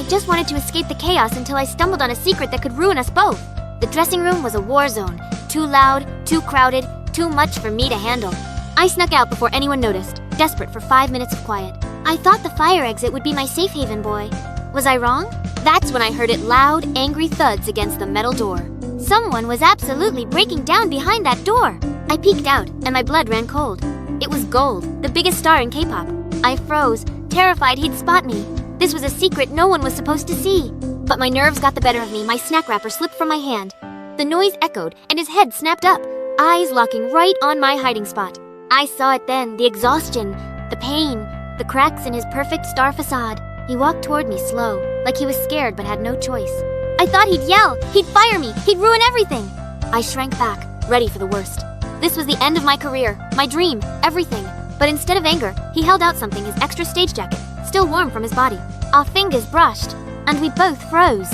I just wanted to escape the chaos until I stumbled on a secret that could ruin us both. The dressing room was a war zone. Too loud, too crowded, too much for me to handle. I snuck out before anyone noticed, desperate for 5 minutes of quiet. I thought the fire exit would be my safe haven, boy. Was I wrong? That's when I heard it loud, angry thuds against the metal door. Someone was absolutely breaking down behind that door. I peeked out, and my blood ran cold. It was Gold, the biggest star in K-pop. I froze, terrified he'd spot me. This was a secret no one was supposed to see. But my nerves got the better of me. My snack wrapper slipped from my hand. The noise echoed, and his head snapped up, eyes locking right on my hiding spot. I saw it then, the exhaustion, the pain, the cracks in his perfect star facade. He walked toward me slow, like he was scared but had no choice. I thought he'd yell, he'd fire me, he'd ruin everything. I shrank back, ready for the worst. This was the end of my career, my dream, everything. But instead of anger, he held out something, his extra stage jacket, still warm from his body. Our fingers brushed, and we both froze.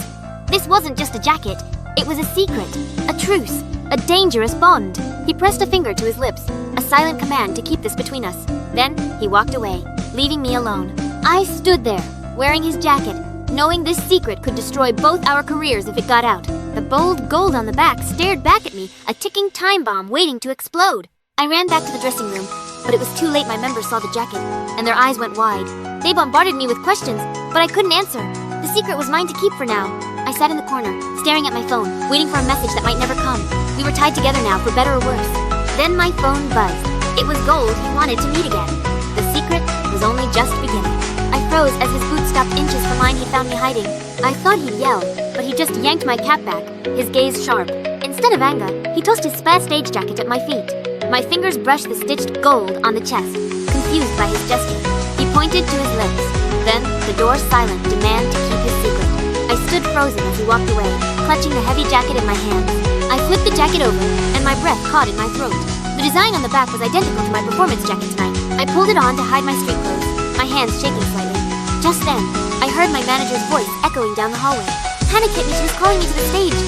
This wasn't just a jacket, it was a secret, a truce, a dangerous bond. He pressed a finger to his lips, a silent command to keep this between us. Then he walked away, leaving me alone. I stood there, wearing his jacket, knowing this secret could destroy both our careers if it got out. The bold Gold on the back stared back at me, a ticking time bomb waiting to explode. I ran back to the dressing room, but it was too late. My members saw the jacket, and their eyes went wide. They bombarded me with questions, but I couldn't answer. The secret was mine to keep for now. I sat in the corner, staring at my phone, waiting for a message that might never come. We were tied together now, for better or worse. Then my phone buzzed. It was Gold he wanted to meet again. The secret was only just beginning. I froze as his boots stopped inches from mine. He found me hiding. I thought he'd yell, but he just yanked my cap back, his gaze sharp. Instead of anger, he tossed his spare stage jacket at my feet. My fingers brushed the stitched Gold on the chest, confused by his gesture. He pointed to his lips. Then, the door silent, demand to keep his secret. I stood frozen as he walked away, clutching the heavy jacket in my hands. I flipped the jacket over, and my breath caught in my throat. The design on the back was identical to my performance jacket tonight. I pulled it on to hide my street clothes, my hands shaking slightly. Just then, I heard my manager's voice echoing down the hallway. Panic hit me. She was calling me to the stage.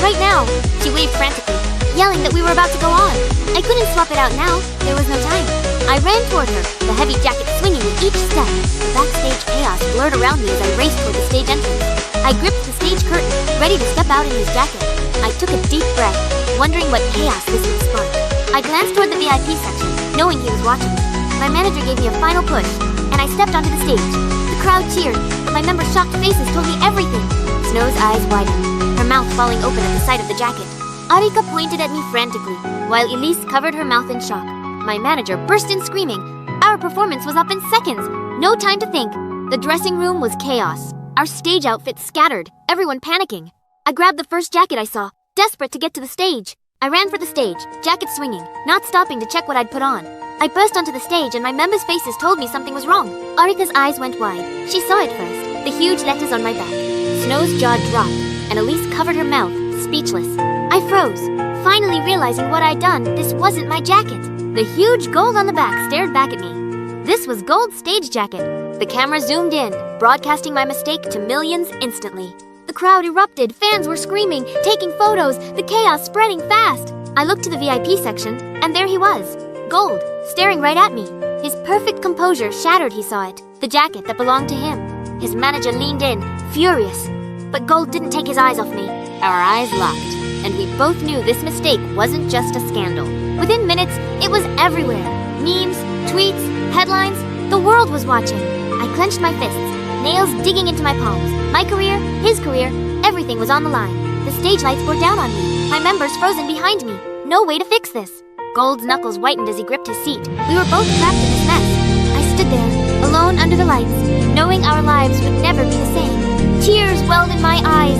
Right now. She waved frantically, yelling that we were about to go on. I couldn't swap it out now. There was no time. I ran toward her, the heavy jacket swinging with each step. The backstage chaos blurred around me as I raced toward the stage entrance. I gripped the stage curtain, ready to step out in his jacket. I took a deep breath, wondering what chaos this would spark. I glanced toward the VIP section, knowing he was watching. My manager gave me a final push, and I stepped onto the stage. The crowd cheered, but my members' shocked faces told me everything. Snow's eyes widened, her mouth falling open at the sight of the jacket. Arika pointed at me frantically, while Elise covered her mouth in shock. My manager burst in screaming. Our performance was up in seconds. No time to think. The dressing room was chaos. Our stage outfits scattered, everyone panicking. I grabbed the first jacket I saw, desperate to get to the stage. I ran for the stage, jacket swinging, not stopping to check what I'd put on. I burst onto the stage and my members' faces told me something was wrong. Arika's eyes went wide. She saw it first, the huge letters on my back. Snow's jaw dropped, and Elise covered her mouth, speechless. I froze, finally realizing what I'd done. This wasn't my jacket. The huge Gold on the back stared back at me. This was Gold's stage jacket. The camera zoomed in, broadcasting my mistake to millions instantly. The crowd erupted, fans were screaming, taking photos, the chaos spreading fast. I looked to the VIP section, and there he was, Gold, staring right at me. His perfect composure shattered. He saw it, the jacket that belonged to him. His manager leaned in, furious. But Gold didn't take his eyes off me. Our eyes locked, and we both knew this mistake wasn't just a scandal. Within minutes, it was everywhere. Memes, tweets, headlines, the world was watching. I clenched my fists, nails digging into my palms. My career, his career, everything was on the line. The stage lights bore down on me, my members frozen behind me. No way to fix this. Gold's knuckles whitened as he gripped his seat. We were both trapped in this mess. I stood there, alone under the lights, knowing our lives would never be the same. Tears welled in my eyes.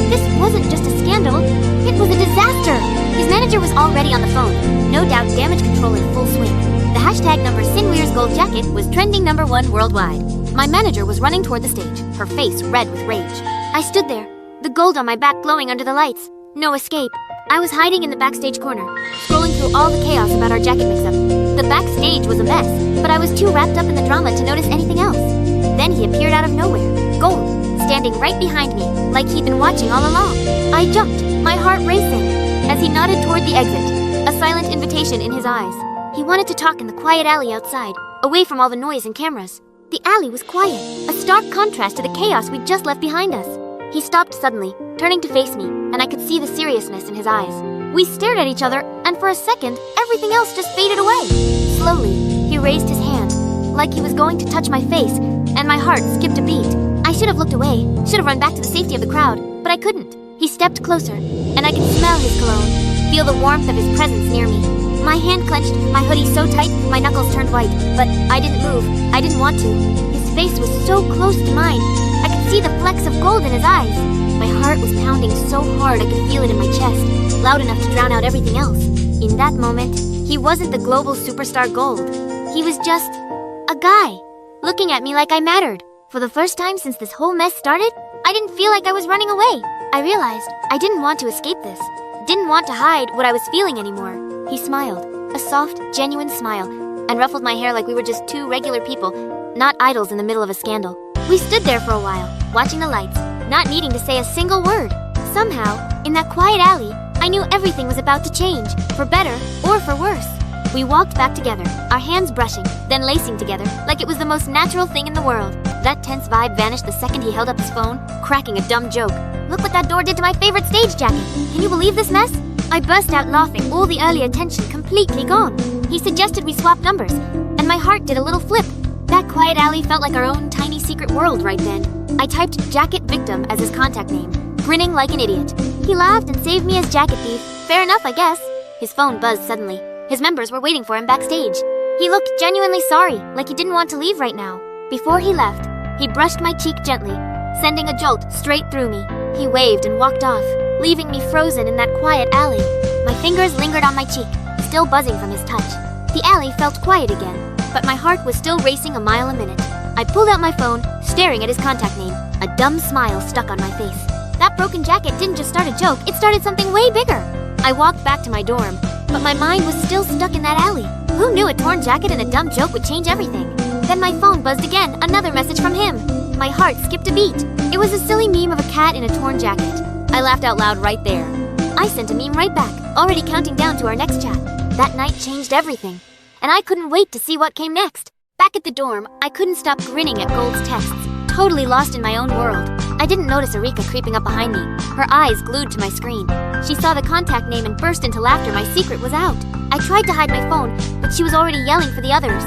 This wasn't just a scandal, it was a disaster. His manager was already on the phone, no doubt damage control in full swing. The hashtag number Sinweir's gold jacket was trending #1 worldwide. My manager was running toward the stage, her face red with rage. I stood there, the gold on my back glowing under the lights. No escape. I was hiding in the backstage corner, scrolling through all the chaos about our jacket mix-up. The backstage was a mess, but I was too wrapped up in the drama to notice anything else. Then he appeared out of nowhere, Gold, standing right behind me, like he'd been watching all along. I jumped, my heart racing, as he nodded toward the exit, a silent invitation in his eyes. He wanted to talk in the quiet alley outside, away from all the noise and cameras. The alley was quiet, a stark contrast to the chaos we'd just left behind us. He stopped suddenly, turning to face me, and I could see the seriousness in his eyes. We stared at each other, and for a second, everything else just faded away. Slowly, he raised his hand, like he was going to touch my face, and my heart skipped a beat. I should have looked away, should have run back to the safety of the crowd, but I couldn't. He stepped closer, and I could smell his cologne, feel the warmth of his presence near me. My hand clenched, my hoodie so tight, my knuckles turned white, but I didn't move. I didn't want to. His face was so close to mine. I could see the flecks of gold in his eyes. My heart was pounding so hard I could feel it in my chest, loud enough to drown out everything else. In that moment, he wasn't the global superstar Gold. He was just a guy, looking at me like I mattered. For the first time since this whole mess started, I didn't feel like I was running away. I realized I didn't want to escape this. Didn't want to hide what I was feeling anymore. He smiled, a soft, genuine smile, and ruffled my hair like we were just two regular people, not idols in the middle of a scandal. We stood there for a while, watching the lights, not needing to say a single word. Somehow, in that quiet alley, I knew everything was about to change, for better or for worse. We walked back together, our hands brushing, then lacing together, like it was the most natural thing in the world. That tense vibe vanished the second he held up his phone, cracking a dumb joke. Look what that door did to my favorite stage jacket. Can you believe this mess? I burst out laughing, all the earlier tension completely gone. He suggested we swap numbers, and my heart did a little flip. That quiet alley felt like our own tiny secret world right then. I typed Jacket Victim as his contact name, grinning like an idiot. He laughed and saved me as Jacket Thief. Fair enough, I guess. His phone buzzed suddenly. His members were waiting for him backstage. He looked genuinely sorry, like he didn't want to leave right now. Before he left, he brushed my cheek gently, sending a jolt straight through me. He waved and walked off, leaving me frozen in that quiet alley. My fingers lingered on my cheek, still buzzing from his touch. The alley felt quiet again, but my heart was still racing a mile a minute. I pulled out my phone, staring at his contact name. A dumb smile stuck on my face. That broken jacket didn't just start a joke, it started something way bigger. I walked back to my dorm, but my mind was still stuck in that alley. Who knew a torn jacket and a dumb joke would change everything? Then my phone buzzed again, another message from him. My heart skipped a beat. It was a silly meme of a cat in a torn jacket. I laughed out loud right there. I sent a meme right back, already counting down to our next chat. That night changed everything, and I couldn't wait to see what came next. Back at the dorm, I couldn't stop grinning at Gold's texts, totally lost in my own world. I didn't notice Erika creeping up behind me, her eyes glued to my screen. She saw the contact name and burst into laughter. My secret was out. I tried to hide my phone, but she was already yelling for the others.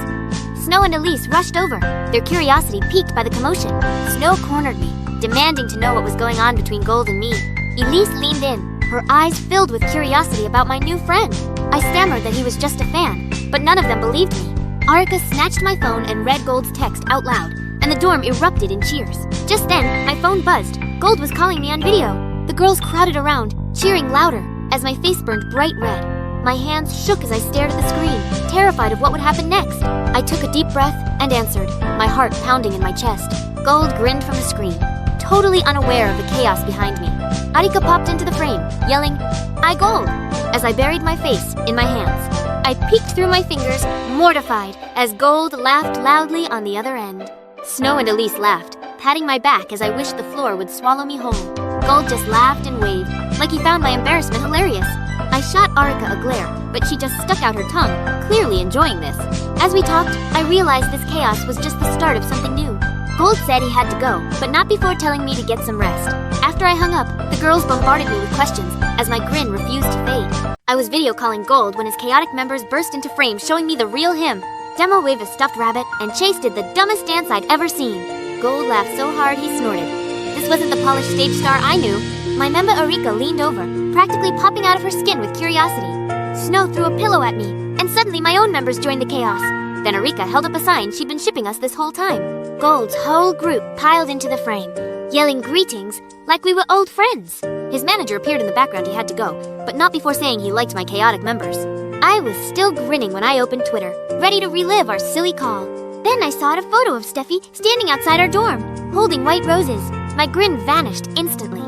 Snow and Elise rushed over, their curiosity piqued by the commotion. Snow cornered me, demanding to know what was going on between Gold and me. Elise leaned in, her eyes filled with curiosity about my new friend. I stammered that he was just a fan, but none of them believed me. Arika snatched my phone and read Gold's text out loud, and the dorm erupted in cheers. Just then, my phone buzzed. Gold was calling me on video. The girls crowded around, cheering louder, as my face burned bright red. My hands shook as I stared at the screen, terrified of what would happen next. I took a deep breath and answered, my heart pounding in my chest. Gold grinned from the screen, totally unaware of the chaos behind me. Arika popped into the frame, yelling, "I Gold," as I buried my face in my hands. I peeked through my fingers, mortified, as Gold laughed loudly on the other end. Snow and Elise laughed, patting my back as I wished the floor would swallow me whole. Gold just laughed and waved, like he found my embarrassment hilarious. I shot Arika a glare, but she just stuck out her tongue, clearly enjoying this. As we talked, I realized this chaos was just the start of something new. Gold said he had to go, but not before telling me to get some rest. After I hung up, the girls bombarded me with questions, as my grin refused to fade. I was video calling Gold when his chaotic members burst into frame, showing me the real him. Demo waved a stuffed rabbit, and Chase did the dumbest dance I'd ever seen. Gold laughed so hard he snorted. This wasn't the polished stage star I knew. My member Erika leaned over, practically popping out of her skin with curiosity. Snow threw a pillow at me, and suddenly my own members joined the chaos. Then Erika held up a sign she'd been shipping us this whole time. Gold's whole group piled into the frame, yelling greetings like we were old friends. His manager appeared in the background. He had to go, but not before saying he liked my chaotic members. I was still grinning when I opened Twitter, ready to relive our silly call. Then I saw a photo of Steffi standing outside our dorm, holding white roses. My grin vanished instantly.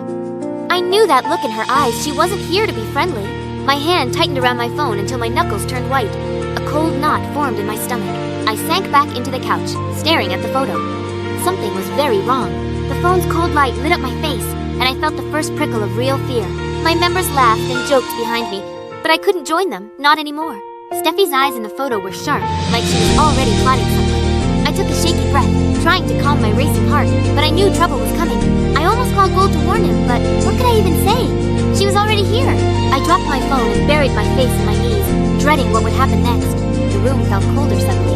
I knew that look in her eyes. She wasn't here to be friendly. My hand tightened around my phone until my knuckles turned white. A cold knot formed in my stomach. I sank back into the couch, staring at the photo. Something was very wrong. The phone's cold light lit up my face, and I felt the first prickle of real fear. My members laughed and joked behind me, but I couldn't join them, not anymore. Steffi's eyes in the photo were sharp, like she was already plotting something. I took a shaky breath, trying to calm my racing heart, but I knew trouble was coming. I almost called Gold to warn him, but what could I even say? She was already here. I dropped my phone and buried my face in my knees, dreading what would happen next. The room felt colder suddenly.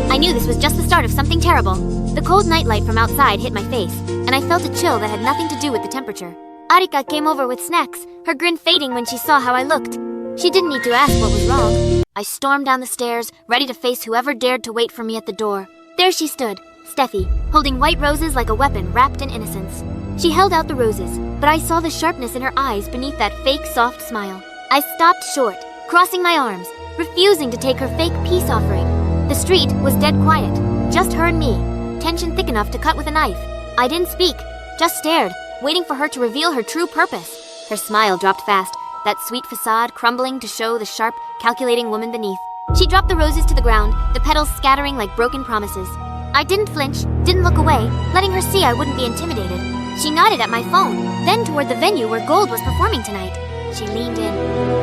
I knew this was just the start of something terrible. The cold nightlight from outside hit my face, and I felt a chill that had nothing to do with the temperature. Arika came over with snacks, her grin fading when she saw how I looked. She didn't need to ask what was wrong. I stormed down the stairs, ready to face whoever dared to wait for me at the door. There she stood, Steffi, holding white roses like a weapon wrapped in innocence. She held out the roses, but I saw the sharpness in her eyes beneath that fake soft smile. I stopped short, crossing my arms, refusing to take her fake peace offering. The street was dead quiet, just her and me, tension thick enough to cut with a knife. I didn't speak, just stared, waiting for her to reveal her true purpose. Her smile dropped fast, that sweet facade crumbling to show the sharp, calculating woman beneath. She dropped the roses to the ground, the petals scattering like broken promises. I didn't flinch, didn't look away, letting her see I wouldn't be intimidated. She nodded at my phone, then toward the venue where Gold was performing tonight. She leaned in,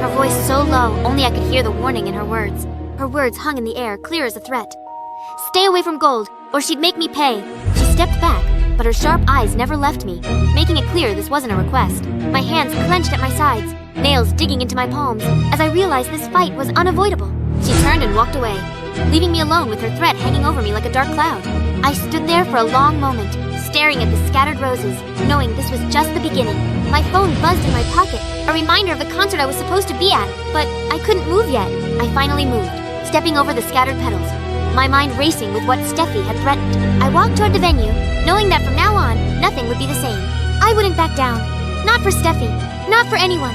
her voice so low only I could hear the warning in her words. Her words hung in the air, clear as a threat. Stay away from Gold, or she'd make me pay. She stepped back, but her sharp eyes never left me, making it clear this wasn't a request. My hands clenched at my sides, nails digging into my palms, as I realized this fight was unavoidable. She turned and walked away, leaving me alone with her threat hanging over me like a dark cloud. I stood there for a long moment, staring at the scattered roses, knowing this was just the beginning. My phone buzzed in my pocket, a reminder of the concert I was supposed to be at, but I couldn't move yet. I finally moved, stepping over the scattered petals, my mind racing with what Steffi had threatened. I walked toward the venue, knowing that from now on, nothing would be the same. I wouldn't back down. Not for Steffi, not for anyone.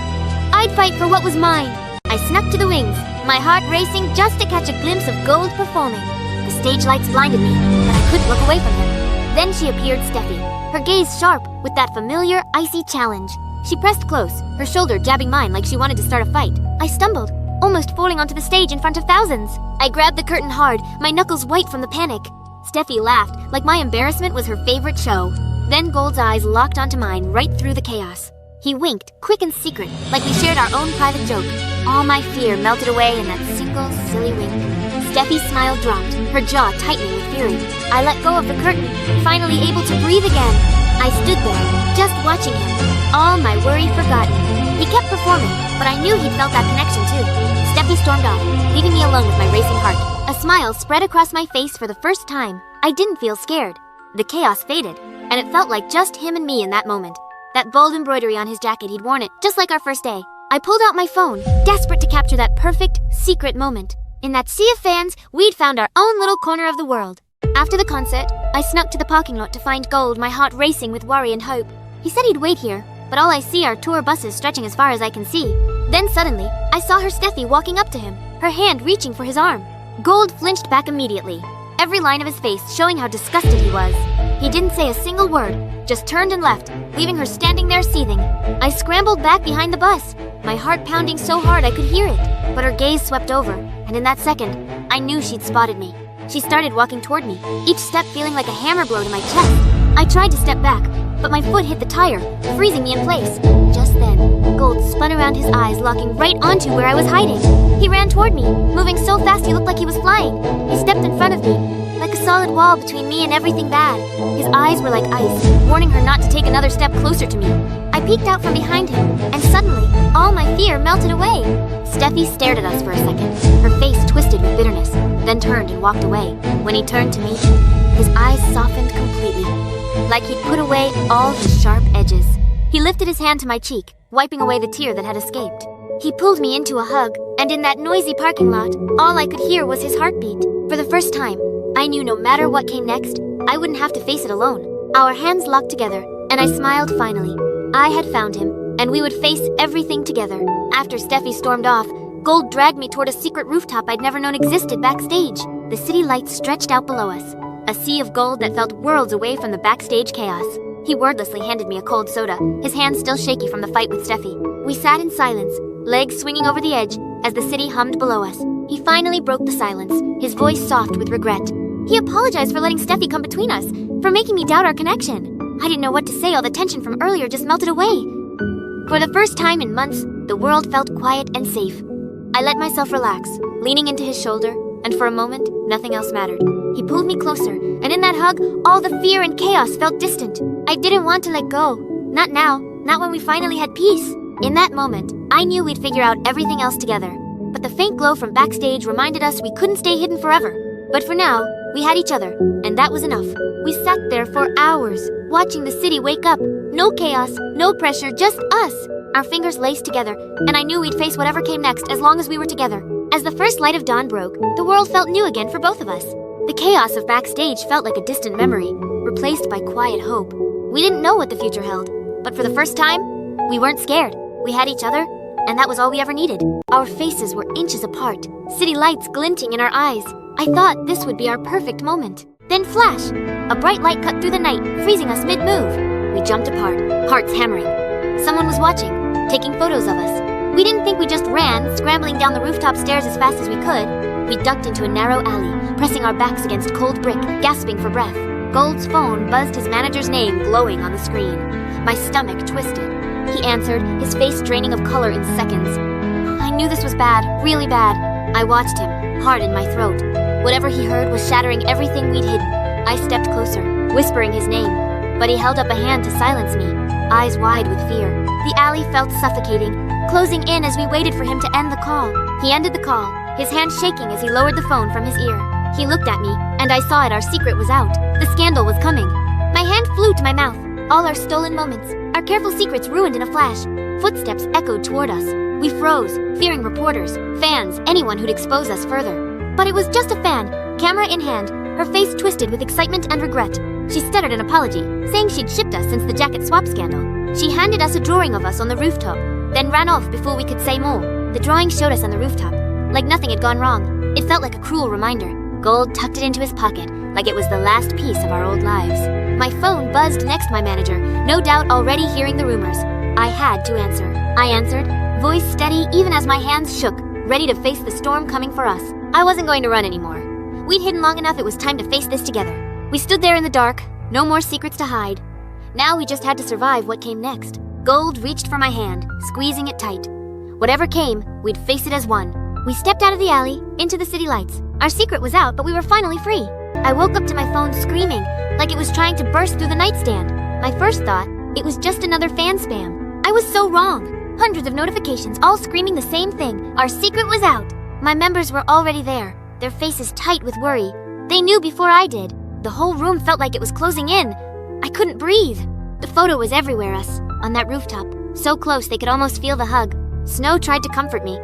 I'd fight for what was mine. I snuck to the wings, my heart racing just to catch a glimpse of Gold performing. The stage lights blinded me, but I couldn't look away from her. Then she appeared, Steffi, her gaze sharp with that familiar, icy challenge. She pressed close, her shoulder jabbing mine like she wanted to start a fight. I stumbled, almost falling onto the stage in front of thousands. I grabbed the curtain hard, my knuckles white from the panic. Steffi laughed, like my embarrassment was her favorite show. Then Gold's eyes locked onto mine right through the chaos. He winked, quick and secret, like we shared our own private joke. All my fear melted away in that single, silly wink. Steffi's smile dropped, her jaw tightening with fury. I let go of the curtain, finally able to breathe again. I stood there, just watching him, all my worry forgotten. He kept performing, but I knew he'd felt that connection too. Steffi stormed off, leaving me alone with my racing heart. A smile spread across my face for the first time. I didn't feel scared. The chaos faded, and it felt like just him and me in that moment. That bold embroidery on his jacket, he'd worn it, just like our first day. I pulled out my phone, desperate to capture that perfect, secret moment. In that sea of fans, we'd found our own little corner of the world. After the concert, I snuck to the parking lot to find Gold, my heart racing with worry and hope. He said he'd wait here, but all I see are tour buses stretching as far as I can see. Then suddenly, I saw her Steffi walking up to him, her hand reaching for his arm. Gold flinched back immediately, every line of his face showing how disgusted he was. He didn't say a single word, just turned and left, leaving her standing there seething. I scrambled back behind the bus, my heart pounding so hard I could hear it. But her gaze swept over, and in that second, I knew she'd spotted me. She started walking toward me, each step feeling like a hammer blow to my chest. I tried to step back, but my foot hit the tire, freezing me in place. Just then, Gold spun around, his eyes locking right onto where I was hiding. He ran toward me, moving so fast he looked like he was flying. He stepped in front of me, like a solid wall between me and everything bad. His eyes were like ice, warning her not to take another step closer to me. I peeked out from behind him, and suddenly, all my fear melted away. Steffi stared at us for a second, her face twisted with bitterness, then turned and walked away. When he turned to me, his eyes softened completely, like he'd put away all his sharp edges. He lifted his hand to my cheek, wiping away the tear that had escaped. He pulled me into a hug, and in that noisy parking lot, all I could hear was his heartbeat. For the first time, I knew no matter what came next, I wouldn't have to face it alone. Our hands locked together, and I smiled finally. I had found him, and we would face everything together. After Steffi stormed off, Gold dragged me toward a secret rooftop I'd never known existed backstage. The city lights stretched out below us, a sea of gold that felt worlds away from the backstage chaos. He wordlessly handed me a cold soda, his hands still shaky from the fight with Steffi. We sat in silence, legs swinging over the edge, as the city hummed below us. He finally broke the silence, his voice soft with regret. He apologized for letting Steffi come between us, for making me doubt our connection. I didn't know what to say, all the tension from earlier just melted away. For the first time in months, the world felt quiet and safe. I let myself relax, leaning into his shoulder, and for a moment, nothing else mattered. He pulled me closer, and in that hug, all the fear and chaos felt distant. I didn't want to let go. Not now, not when we finally had peace. In that moment, I knew we'd figure out everything else together. But the faint glow from backstage reminded us we couldn't stay hidden forever. But for now, we had each other, and that was enough. We sat there for hours, watching the city wake up. No chaos, no pressure, just us. Our fingers laced together, and I knew we'd face whatever came next as long as we were together. As the first light of dawn broke, the world felt new again for both of us. The chaos of backstage felt like a distant memory, replaced by quiet hope. We didn't know what the future held, but for the first time, we weren't scared. We had each other, and that was all we ever needed. Our faces were inches apart, city lights glinting in our eyes. I thought this would be our perfect moment. Then flash! A bright light cut through the night, freezing us mid-move. We jumped apart, hearts hammering. Someone was watching, taking photos of us. We didn't think we just ran, scrambling down the rooftop stairs as fast as we could. We ducked into a narrow alley, pressing our backs against cold brick, gasping for breath. Gold's phone buzzed his manager's name glowing on the screen. My stomach twisted. He answered, his face draining of color in seconds. I knew this was bad, really bad. I watched him, heart in my throat. Whatever he heard was shattering everything we'd hidden. I stepped closer, whispering his name, but he held up a hand to silence me, eyes wide with fear. The alley felt suffocating, closing in as we waited for him to end the call. He ended the call, his hand shaking as he lowered the phone from his ear. He looked at me, and I saw it, our secret was out. The scandal was coming. My hand flew to my mouth, all our stolen moments, our careful secrets ruined in a flash. Footsteps echoed toward us. We froze, fearing reporters, fans, anyone who'd expose us further. But it was just a fan, camera in hand, her face twisted with excitement and regret. She stuttered an apology, saying she'd shipped us since the jacket swap scandal. She handed us a drawing of us on the rooftop, then ran off before we could say more. The drawing showed us on the rooftop, like nothing had gone wrong. It felt like a cruel reminder. Gold tucked it into his pocket, like it was the last piece of our old lives. My phone buzzed next my manager, no doubt already hearing the rumors. I had to answer. I answered, voice steady even as my hands shook, ready to face the storm coming for us. I wasn't going to run anymore. We'd hidden long enough, it was time to face this together. We stood there in the dark, no more secrets to hide. Now we just had to survive what came next. Gold reached for my hand, squeezing it tight. Whatever came, we'd face it as one. We stepped out of the alley, into the city lights. Our secret was out, but we were finally free. I woke up to my phone screaming, like it was trying to burst through the nightstand. My first thought, it was just another fan spam. I was so wrong. Hundreds of notifications, all screaming the same thing. Our secret was out. My members were already there, their faces tight with worry. They knew before I did. The whole room felt like it was closing in. I couldn't breathe. The photo was everywhere, us, on that rooftop. So close they could almost feel the hug. Snow tried to comfort me,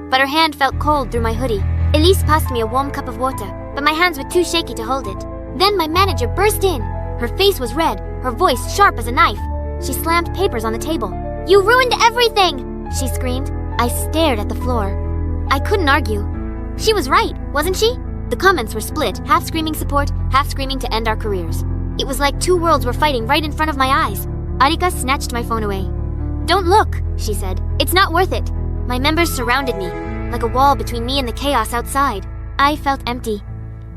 but her hand felt cold through my hoodie. Elise passed me a warm cup of water, but my hands were too shaky to hold it. Then my manager burst in. Her face was red, her voice sharp as a knife. She slammed papers on the table. "You ruined everything!" she screamed. I stared at the floor. I couldn't argue. She was right, wasn't she? The comments were split, half screaming support, half screaming to end our careers. It was like two worlds were fighting right in front of my eyes. Arika snatched my phone away. "Don't look," she said. "It's not worth it." My members surrounded me, like a wall between me and the chaos outside. I felt empty.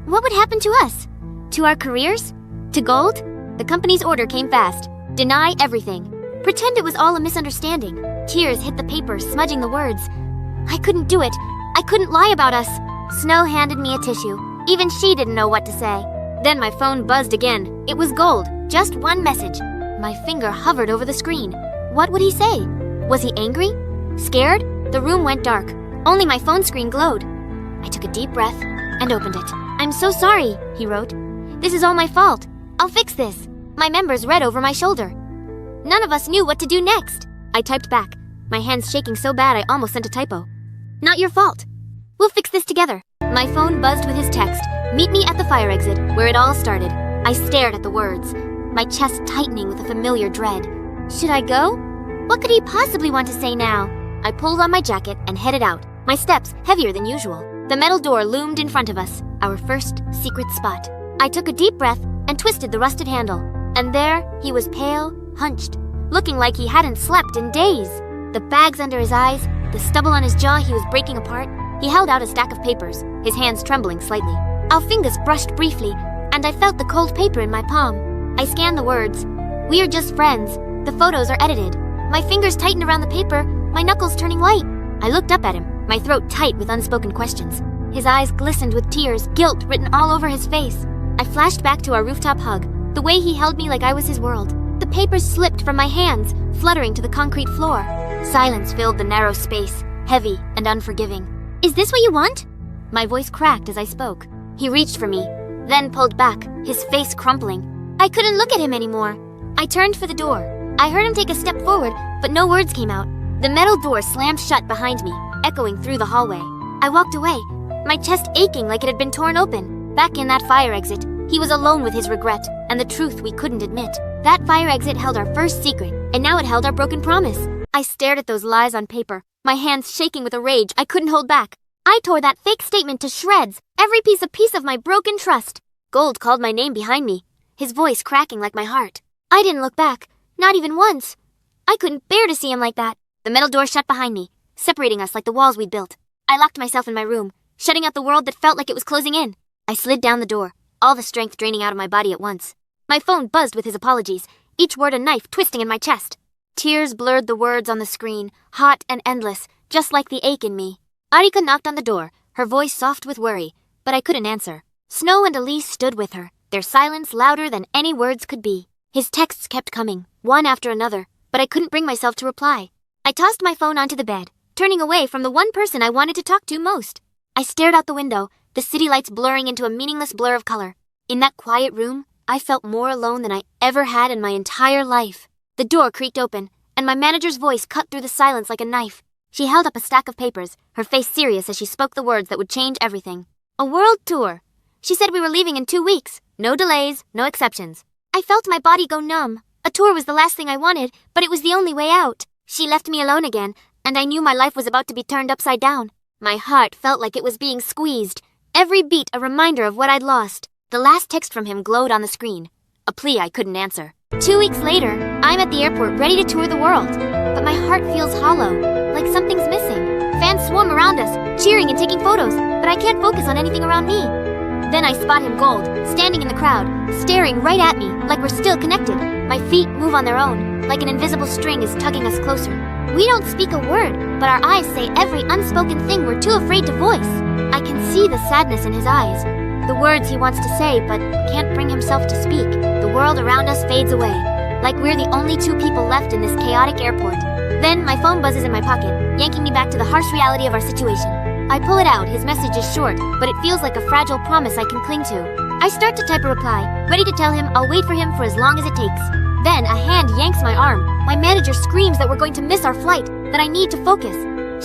What would happen to us? To our careers? To Gold? The company's order came fast. Deny everything. Pretend it was all a misunderstanding. Tears hit the paper, smudging the words. I couldn't do it. I couldn't lie about us. Snow handed me a tissue. Even she didn't know what to say. Then my phone buzzed again. It was Gold. Just one message. My finger hovered over the screen. What would he say? Was he angry? Scared? The room went dark. Only my phone screen glowed. I took a deep breath and opened it. "I'm so sorry," he wrote. "This is all my fault. I'll fix this." My members read over my shoulder. None of us knew what to do next. I typed back, my hands shaking so bad I almost sent a typo. "Not your fault. We'll fix this together." My phone buzzed with his text. "Meet me at the fire exit, where it all started." I stared at the words, my chest tightening with a familiar dread. Should I go? What could he possibly want to say now? I pulled on my jacket and headed out, my steps heavier than usual. The metal door loomed in front of us, our first secret spot. I took a deep breath and twisted the rusted handle. And there, he was pale, hunched, looking like he hadn't slept in days. The bags under his eyes, the stubble on his jaw he was breaking apart. He held out a stack of papers, his hands trembling slightly. Our fingers brushed briefly, and I felt the cold paper in my palm. I scanned the words. "We are just friends. The photos are edited." My fingers tightened around the paper, my knuckles turning white. I looked up at him, my throat tight with unspoken questions. His eyes glistened with tears, guilt written all over his face. I flashed back to our rooftop hug, the way he held me like I was his world. The papers slipped from my hands, fluttering to the concrete floor. Silence filled the narrow space, heavy and unforgiving. "Is this what you want?" My voice cracked as I spoke. He reached for me, then pulled back, his face crumpling. I couldn't look at him anymore. I turned for the door. I heard him take a step forward, but no words came out. The metal door slammed shut behind me, echoing through the hallway. I walked away, my chest aching like it had been torn open. Back in that fire exit, he was alone with his regret and the truth we couldn't admit. That fire exit held our first secret, and now it held our broken promise. I stared at those lies on paper, my hands shaking with a rage I couldn't hold back. I tore that fake statement to shreds, every piece of my broken trust. Gold called my name behind me, his voice cracking like my heart. I didn't look back, not even once. I couldn't bear to see him like that. The metal door shut behind me, separating us like the walls we'd built. I locked myself in my room, shutting out the world that felt like it was closing in. I slid down the door, all the strength draining out of my body at once. My phone buzzed with his apologies, each word a knife twisting in my chest. Tears blurred the words on the screen, hot and endless, just like the ache in me. Arika knocked on the door, her voice soft with worry, but I couldn't answer. Snow and Elise stood with her, their silence louder than any words could be. His texts kept coming, one after another, but I couldn't bring myself to reply. I tossed my phone onto the bed, turning away from the one person I wanted to talk to most. I stared out the window, the city lights blurring into a meaningless blur of color. In that quiet room, I felt more alone than I ever had in my entire life. The door creaked open, and my manager's voice cut through the silence like a knife. She held up a stack of papers, her face serious as she spoke the words that would change everything. A world tour. She said we were leaving in 2 weeks. No delays, no exceptions. I felt my body go numb. A tour was the last thing I wanted, but it was the only way out. She left me alone again, and I knew my life was about to be turned upside down. My heart felt like it was being squeezed, every beat a reminder of what I'd lost. The last text from him glowed on the screen, a plea I couldn't answer. 2 weeks later, I'm at the airport ready to tour the world, but my heart feels hollow, like something's missing. Fans swarm around us, cheering and taking photos, but I can't focus on anything around me. Then I spot him, Gold, standing in the crowd, staring right at me, like we're still connected. My feet move on their own, like an invisible string is tugging us closer. We don't speak a word, but our eyes say every unspoken thing we're too afraid to voice. I can see the sadness in his eyes, the words he wants to say but can't bring himself to speak. The world around us fades away, like we're the only 2 people left in this chaotic airport. Then my phone buzzes in my pocket, yanking me back to the harsh reality of our situation. I pull it out, his message is short, but it feels like a fragile promise I can cling to. I start to type a reply, ready to tell him I'll wait for him for as long as it takes. Then a hand yanks my arm. My manager screams that we're going to miss our flight, that I need to focus.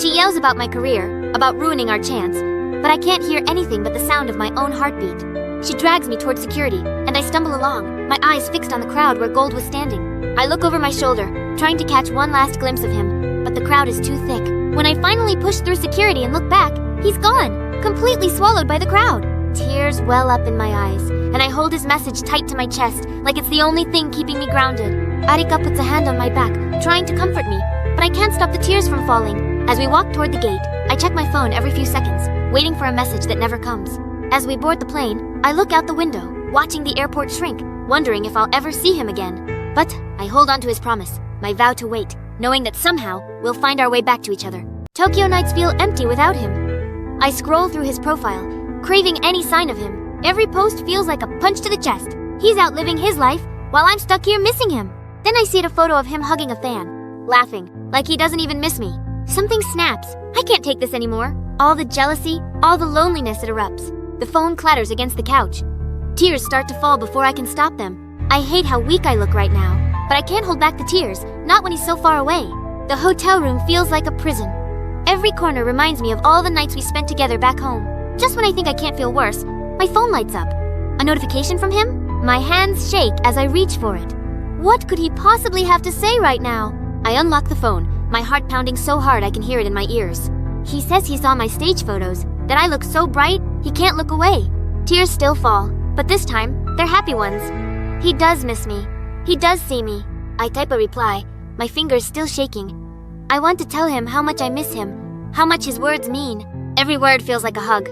She yells about my career, about ruining our chance, but I can't hear anything but the sound of my own heartbeat. She drags me towards security, and I stumble along, my eyes fixed on the crowd where Gold was standing. I look over my shoulder, trying to catch one last glimpse of him, but the crowd is too thick. When I finally push through security and look back, he's gone, completely swallowed by the crowd. Tears well up in my eyes, and I hold his message tight to my chest, like it's the only thing keeping me grounded. Arika puts a hand on my back, trying to comfort me, but I can't stop the tears from falling. As we walk toward the gate, I check my phone every few seconds, waiting for a message that never comes. As we board the plane, I look out the window, watching the airport shrink, wondering if I'll ever see him again. But I hold on to his promise, my vow to wait, knowing that somehow we'll find our way back to each other. Tokyo nights feel empty without him. I scroll through his profile, craving any sign of him. Every post feels like a punch to the chest. He's out living his life, while I'm stuck here missing him. Then I see a photo of him hugging a fan, laughing, like he doesn't even miss me. Something snaps. I can't take this anymore. All the jealousy, all the loneliness, it erupts. The phone clatters against the couch. Tears start to fall before I can stop them. I hate how weak I look right now, but I can't hold back the tears, not when he's so far away. The hotel room feels like a prison. Every corner reminds me of all the nights we spent together back home. Just when I think I can't feel worse, my phone lights up. A notification from him? My hands shake as I reach for it. What could he possibly have to say right now? I unlock the phone, my heart pounding so hard I can hear it in my ears. He says he saw my stage photos, that I look so bright, he can't look away. Tears still fall, but this time, they're happy ones. He does miss me. He does see me. I type a reply, my fingers still shaking. I want to tell him how much I miss him, how much his words mean. Every word feels like a hug.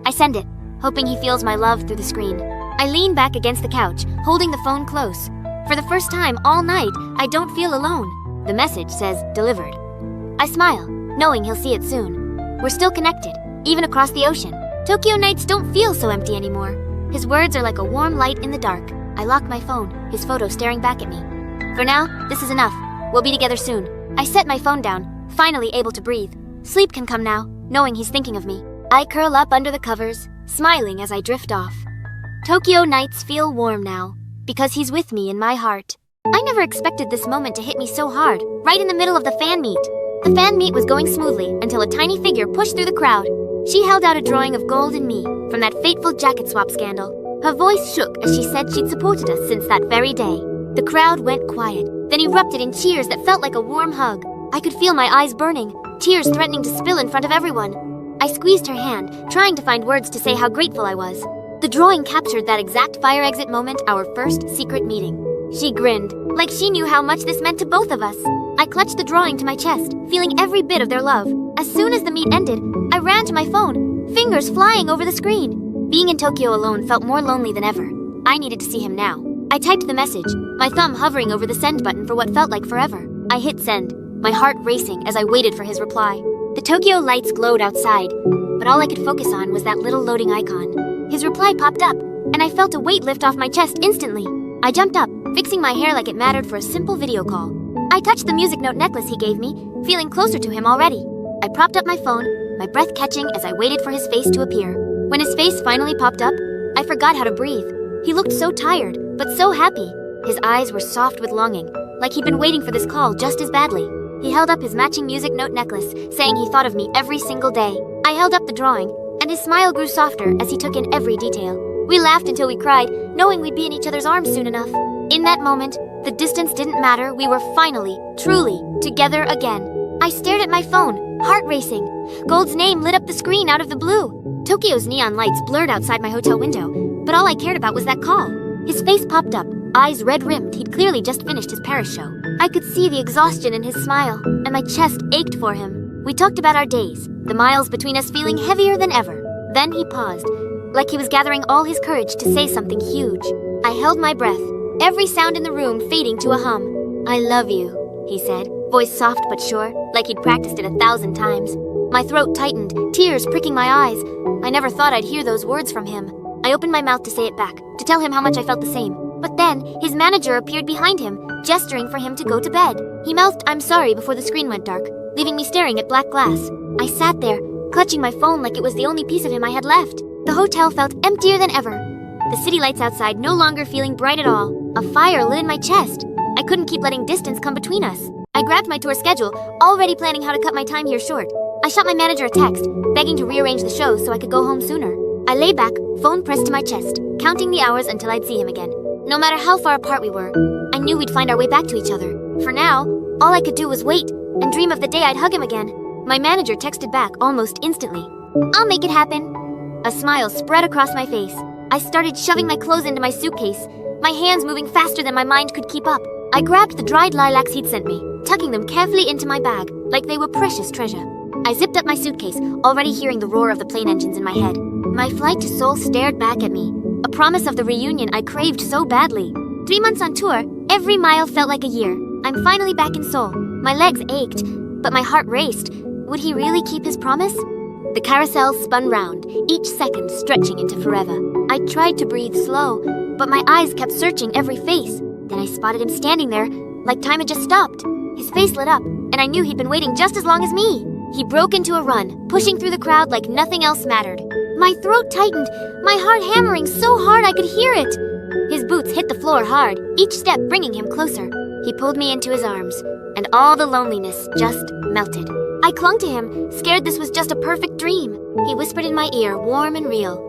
I send it, hoping he feels my love through the screen. I lean back against the couch, holding the phone close. For the first time all night, I don't feel alone. The message says, delivered. I smile, knowing he'll see it soon. We're still connected, even across the ocean. Tokyo nights don't feel so empty anymore. His words are like a warm light in the dark. I locked my phone, his photo staring back at me. For now, this is enough. We'll be together soon. I set my phone down, finally able to breathe. Sleep can come now, knowing he's thinking of me. I curl up under the covers, smiling as I drift off. Tokyo nights feel warm now, because he's with me in my heart. I never expected this moment to hit me so hard, right in the middle of the fan meet. The fan meet was going smoothly until a tiny figure pushed through the crowd. She held out a drawing of Gold and me from that fateful jacket swap scandal. Her voice shook as she said she'd supported us since that very day. The crowd went quiet, then erupted in cheers that felt like a warm hug. I could feel my eyes burning, tears threatening to spill in front of everyone. I squeezed her hand, trying to find words to say how grateful I was. The drawing captured that exact fire exit moment, our first secret meeting. She grinned, like she knew how much this meant to both of us. I clutched the drawing to my chest, feeling every bit of their love. As soon as the meet ended, I ran to my phone, fingers flying over the screen. Being in Tokyo alone felt more lonely than ever. I needed to see him now. I typed the message, my thumb hovering over the send button for what felt like forever. I hit send, my heart racing as I waited for his reply. The Tokyo lights glowed outside, but all I could focus on was that little loading icon. His reply popped up, and I felt a weight lift off my chest instantly. I jumped up, fixing my hair like it mattered for a simple video call. I touched the music note necklace he gave me, feeling closer to him already. I propped up my phone, my breath catching as I waited for his face to appear. When his face finally popped up, I forgot how to breathe. He looked so tired, but so happy. His eyes were soft with longing, like he'd been waiting for this call just as badly. He held up his matching music note necklace, saying he thought of me every single day. I held up the drawing, and his smile grew softer as he took in every detail. We laughed until we cried, knowing we'd be in each other's arms soon enough. In that moment, the distance didn't matter. We were finally, truly, together again. I stared at my phone, heart racing. Gold's name lit up the screen out of the blue. Tokyo's neon lights blurred outside my hotel window, but all I cared about was that call. His face popped up, eyes red-rimmed. He'd clearly just finished his Paris show. I could see the exhaustion in his smile, and my chest ached for him. We talked about our days, the miles between us feeling heavier than ever. Then he paused, like he was gathering all his courage to say something huge. I held my breath, every sound in the room fading to a hum. I love you, he said, voice soft but sure, like he'd practiced it 1,000 times. My throat tightened, tears pricking my eyes. I never thought I'd hear those words from him. I opened my mouth to say it back, to tell him how much I felt the same. But then, his manager appeared behind him, gesturing for him to go to bed. He mouthed, "I'm sorry," before the screen went dark, leaving me staring at black glass. I sat there, clutching my phone like it was the only piece of him I had left. The hotel felt emptier than ever. The city lights outside no longer feeling bright at all. A fire lit in my chest. I couldn't keep letting distance come between us. I grabbed my tour schedule, already planning how to cut my time here short. I shot my manager a text, begging to rearrange the show so I could go home sooner. I lay back, phone pressed to my chest, counting the hours until I'd see him again. No matter how far apart we were, I knew we'd find our way back to each other. For now, all I could do was wait and dream of the day I'd hug him again. My manager texted back almost instantly. "I'll make it happen." A smile spread across my face. I started shoving my clothes into my suitcase, my hands moving faster than my mind could keep up. I grabbed the dried lilacs he'd sent me, tucking them carefully into my bag, like they were precious treasure. I zipped up my suitcase, already hearing the roar of the plane engines in my head. My flight to Seoul stared back at me, a promise of the reunion I craved so badly. 3 months on tour, every mile felt like a year. I'm finally back in Seoul. My legs ached, but my heart raced. Would he really keep his promise? The carousel spun round, each second stretching into forever. I tried to breathe slow, but my eyes kept searching every face. Then I spotted him standing there, like time had just stopped. His face lit up, and I knew he'd been waiting just as long as me. He broke into a run, pushing through the crowd like nothing else mattered. My throat tightened, my heart hammering so hard I could hear it. His boots hit the floor hard, each step bringing him closer. He pulled me into his arms, and all the loneliness just melted. I clung to him, scared this was just a perfect dream. He whispered in my ear, warm and real,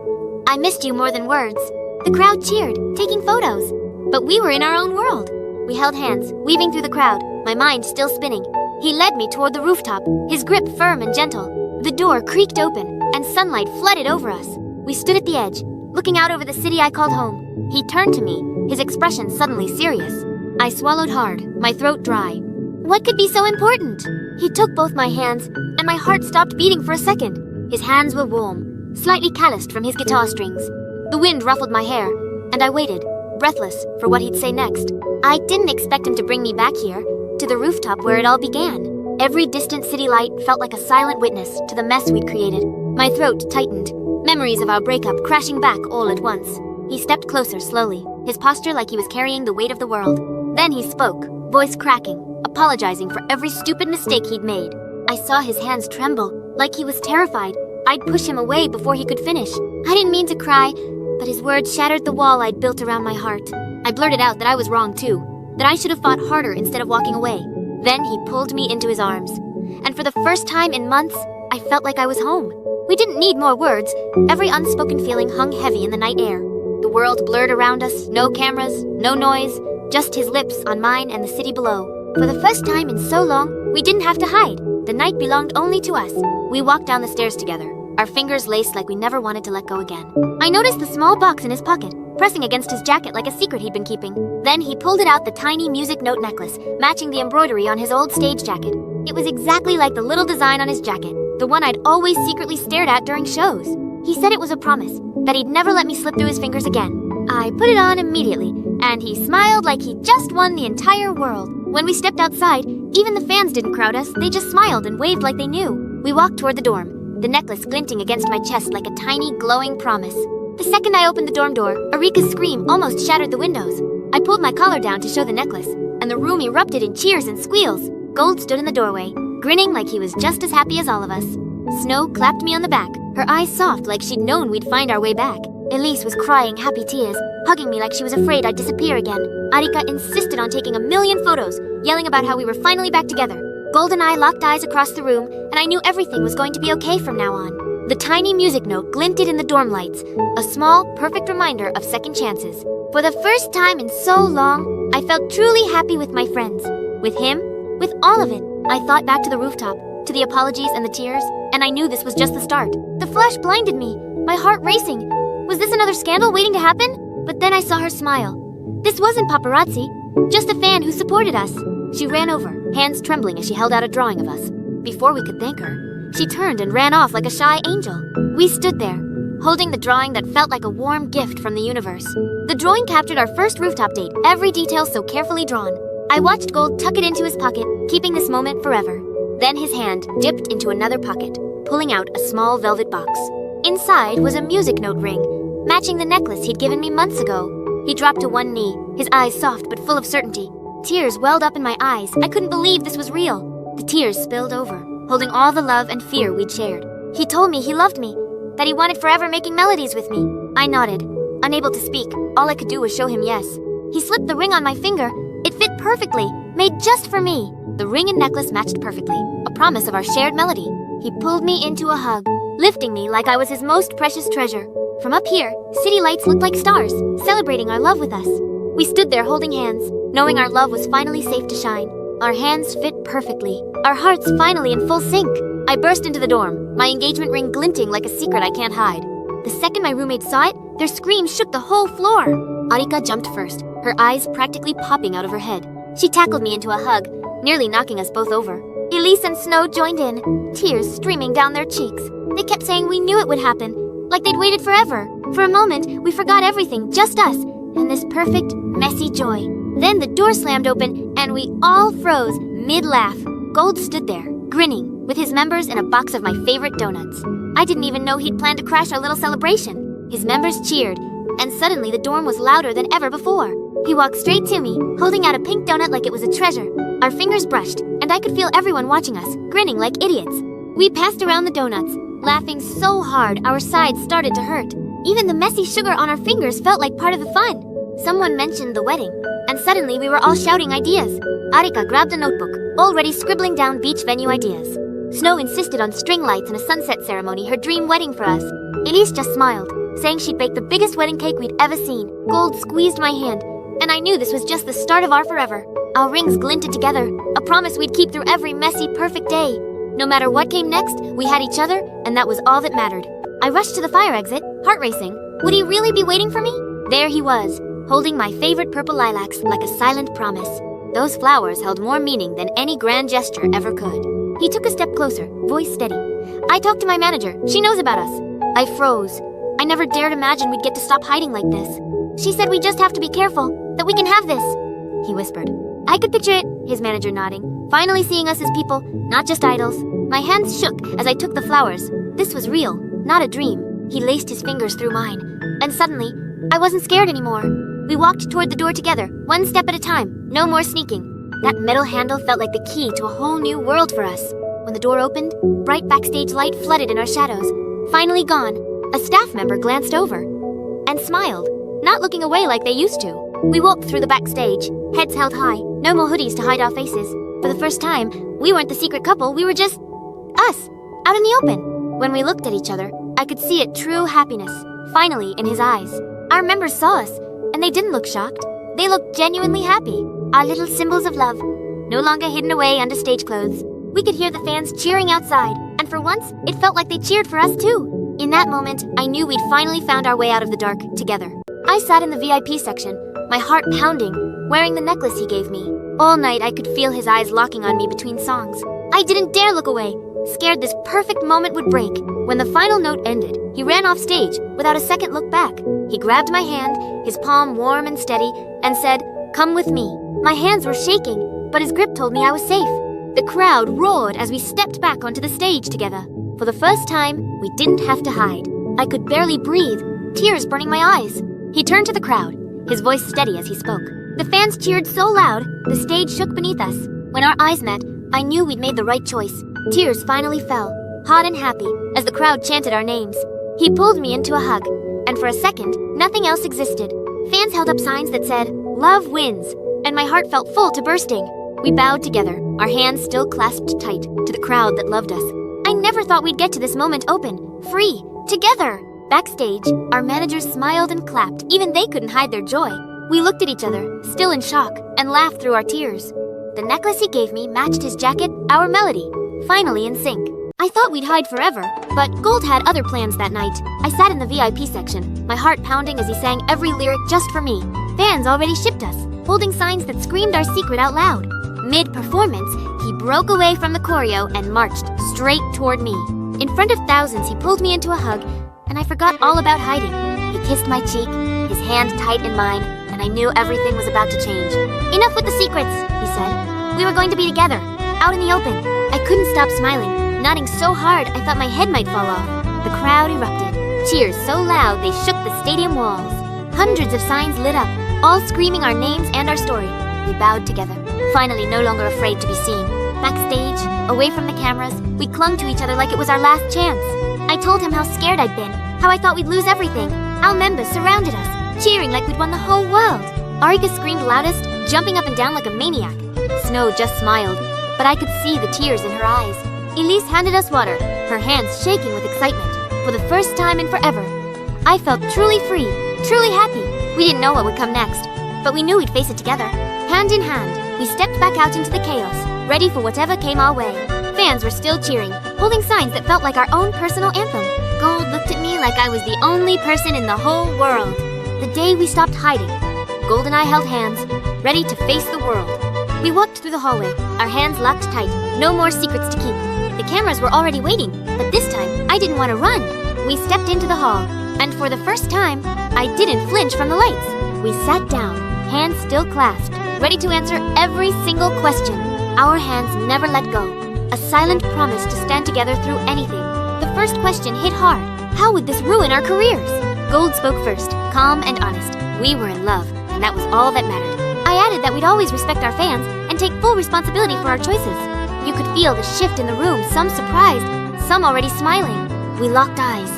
"I missed you more than words." The crowd cheered, taking photos. But we were in our own world. We held hands, weaving through the crowd, my mind still spinning. He led me toward the rooftop, his grip firm and gentle. The door creaked open, and sunlight flooded over us. We stood at the edge, looking out over the city I called home. He turned to me, his expression suddenly serious. I swallowed hard, my throat dry. What could be so important? He took both my hands, and my heart stopped beating for a second. His hands were warm, slightly calloused from his guitar strings. The wind ruffled my hair, and I waited, breathless, for what he'd say next. I didn't expect him to bring me back here, to the rooftop where it all began. Every distant city light felt like a silent witness to the mess we'd created. My throat tightened, memories of our breakup crashing back all at once. He stepped closer slowly, his posture like he was carrying the weight of the world. Then he spoke, voice cracking, apologizing for every stupid mistake he'd made. I saw his hands tremble, like he was terrified. I'd push him away before he could finish. I didn't mean to cry, but his words shattered the wall I'd built around my heart. I blurted out that I was wrong too, that I should have fought harder instead of walking away. Then he pulled me into his arms. And for the first time in months, I felt like I was home. We didn't need more words. Every unspoken feeling hung heavy in the night air. The world blurred around us, no cameras, no noise, just his lips on mine and the city below. For the first time in so long, we didn't have to hide. The night belonged only to us. We walked down the stairs together, our fingers laced like we never wanted to let go again. I noticed the small box in his pocket, pressing against his jacket like a secret he'd been keeping. Then he pulled it out, the tiny music note necklace, matching the embroidery on his old stage jacket. It was exactly like the little design on his jacket, the one I'd always secretly stared at during shows. He said it was a promise, that he'd never let me slip through his fingers again. I put it on immediately, and he smiled like he'd just won the entire world. When we stepped outside, even the fans didn't crowd us, they just smiled and waved like they knew. We walked toward the dorm, the necklace glinting against my chest like a tiny, glowing promise. The second I opened the dorm door, Arika's scream almost shattered the windows. I pulled my collar down to show the necklace, and the room erupted in cheers and squeals. Gold stood in the doorway, grinning like he was just as happy as all of us. Snow clapped me on the back, her eyes soft like she'd known we'd find our way back. Elise was crying happy tears, hugging me like she was afraid I'd disappear again. Arika insisted on taking a million photos, yelling about how we were finally back together. Gold and I locked eyes across the room, and I knew everything was going to be okay from now on. The tiny music note glinted in the dorm lights, a small, perfect reminder of second chances. For the first time in so long, I felt truly happy with my friends. With him, with all of it. I thought back to the rooftop, to the apologies and the tears, and I knew this was just the start. The flash blinded me, my heart racing. Was this another scandal waiting to happen? But then I saw her smile. This wasn't paparazzi, just a fan who supported us. She ran over, hands trembling as she held out a drawing of us. Before we could thank her, she turned and ran off like a shy angel. We stood there, holding the drawing that felt like a warm gift from the universe. The drawing captured our first rooftop date, every detail so carefully drawn. I watched Gold tuck it into his pocket, keeping this moment forever. Then his hand dipped into another pocket, pulling out a small velvet box. Inside was a music note ring, matching the necklace he'd given me months ago. He dropped to one knee, his eyes soft but full of certainty. Tears welled up in my eyes. I couldn't believe this was real. The tears spilled over, holding all the love and fear we'd shared. He told me he loved me, that he wanted forever making melodies with me. I nodded, unable to speak. All I could do was show him yes. He slipped the ring on my finger. It fit perfectly, made just for me. The ring and necklace matched perfectly, a promise of our shared melody. He pulled me into a hug, lifting me like I was his most precious treasure. From up here, city lights looked like stars, celebrating our love with us. We stood there holding hands, knowing our love was finally safe to shine. Our hands fit perfectly, our hearts finally in full sync. I burst into the dorm, my engagement ring glinting like a secret I can't hide. The second my roommates saw it, their screams shook the whole floor. Arika jumped first, her eyes practically popping out of her head. She tackled me into a hug, nearly knocking us both over. Elise and Snow joined in, tears streaming down their cheeks. They kept saying we knew it would happen, like they'd waited forever. For a moment, we forgot everything, just us, and this perfect, messy joy. Then the door slammed open, and we all froze, mid-laugh. Gold stood there, grinning, with his members in a box of my favorite donuts. I didn't even know he'd planned to crash our little celebration. His members cheered, and suddenly the dorm was louder than ever before. He walked straight to me, holding out a pink donut like it was a treasure. Our fingers brushed, and I could feel everyone watching us, grinning like idiots. We passed around the donuts, laughing so hard our sides started to hurt. Even the messy sugar on our fingers felt like part of the fun. Someone mentioned the wedding, and suddenly we were all shouting ideas. Arika grabbed a notebook, already scribbling down beach venue ideas. Snow insisted on string lights and a sunset ceremony, her dream wedding for us. Elise just smiled, saying she'd bake the biggest wedding cake we'd ever seen. Gold squeezed my hand, and I knew this was just the start of our forever. Our rings glinted together, a promise we'd keep through every messy, perfect day. No matter what came next, we had each other, and that was all that mattered. I rushed to the fire exit, heart racing. Would he really be waiting for me? There he was, holding my favorite purple lilacs like a silent promise. Those flowers held more meaning than any grand gesture ever could. He took a step closer, voice steady. I talked to my manager. She knows about us. I froze. I never dared imagine we'd get to stop hiding like this. She said we just have to be careful, that we can have this, he whispered. I could picture it, his manager nodding, finally seeing us as people, not just idols. My hands shook as I took the flowers. This was real, not a dream. He laced his fingers through mine, and suddenly, I wasn't scared anymore. We walked toward the door together, one step at a time, no more sneaking. That metal handle felt like the key to a whole new world for us. When the door opened, bright backstage light flooded in our shadows. Finally gone, a staff member glanced over and smiled, not looking away like they used to. We walked through the backstage, heads held high, no more hoodies to hide our faces. For the first time, we weren't the secret couple, we were just us, out in the open. When we looked at each other, I could see a true happiness, finally, in his eyes. Our members saw us, and they didn't look shocked. They looked genuinely happy. Our little symbols of love, no longer hidden away under stage clothes. We could hear the fans cheering outside, and for once, it felt like they cheered for us too. In that moment, I knew we'd finally found our way out of the dark together. I sat in the VIP section, my heart pounding, wearing the necklace he gave me. All night, I could feel his eyes locking on me between songs. I didn't dare look away, scared this perfect moment would break. When the final note ended, he ran off stage without a second look back. He grabbed my hand, his palm warm and steady, and said, "Come with me." My hands were shaking, but his grip told me I was safe. The crowd roared as we stepped back onto the stage together. For the first time, we didn't have to hide. I could barely breathe, tears burning my eyes. He turned to the crowd, his voice steady as he spoke. The fans cheered so loud, the stage shook beneath us. When our eyes met, I knew we'd made the right choice. Tears finally fell, hot and happy, as the crowd chanted our names. He pulled me into a hug, and for a second, nothing else existed. Fans held up signs that said, "Love wins," and my heart felt full to bursting. We bowed together, our hands still clasped tight, to the crowd that loved us. I never thought we'd get to this moment open, free, together. Backstage, our managers smiled and clapped, even they couldn't hide their joy. We looked at each other, still in shock, and laughed through our tears. The necklace he gave me matched his jacket, our melody, finally in sync. I thought we'd hide forever, but Gold had other plans that night. I sat in the VIP section, my heart pounding as he sang every lyric just for me. Fans already shipped us, holding signs that screamed our secret out loud. Mid-performance, he broke away from the choreo and marched straight toward me. In front of thousands, he pulled me into a hug, and I forgot all about hiding. He kissed my cheek, his hand tight in mine, and I knew everything was about to change. "Enough with the secrets," he said. "We were going to be together, out in the open." I couldn't stop smiling, nodding so hard I thought my head might fall off. The crowd erupted, cheers so loud they shook the stadium walls. Hundreds of signs lit up, all screaming our names and our story. We bowed together, finally no longer afraid to be seen. Backstage, away from the cameras, we clung to each other like it was our last chance. I told him how scared I'd been, how I thought we'd lose everything. Our members surrounded us, cheering like we'd won the whole world. Arika screamed loudest, jumping up and down like a maniac. Snow just smiled, but I could see the tears in her eyes. Elise handed us water, her hands shaking with excitement. For the first time in forever, I felt truly free, truly happy. We didn't know what would come next, but we knew we'd face it together. Hand in hand, we stepped back out into the chaos, ready for whatever came our way. Fans were still cheering, holding signs that felt like our own personal anthem. Gold looked at me like I was the only person in the whole world. The day we stopped hiding, Gold and I held hands, ready to face the world. We walked through the hallway, our hands locked tight, no more secrets to keep. The cameras were already waiting, but this time, I didn't want to run. We stepped into the hall, and for the first time, I didn't flinch from the lights. We sat down, hands still clasped, ready to answer every single question. Our hands never let go, a silent promise to stand together through anything. The first question hit hard. How would this ruin our careers? Gold spoke first, calm and honest. We were in love, and that was all that mattered. I added that we'd always respect our fans and take full responsibility for our choices. You could feel the shift in the room, some surprised, some already smiling. We locked eyes,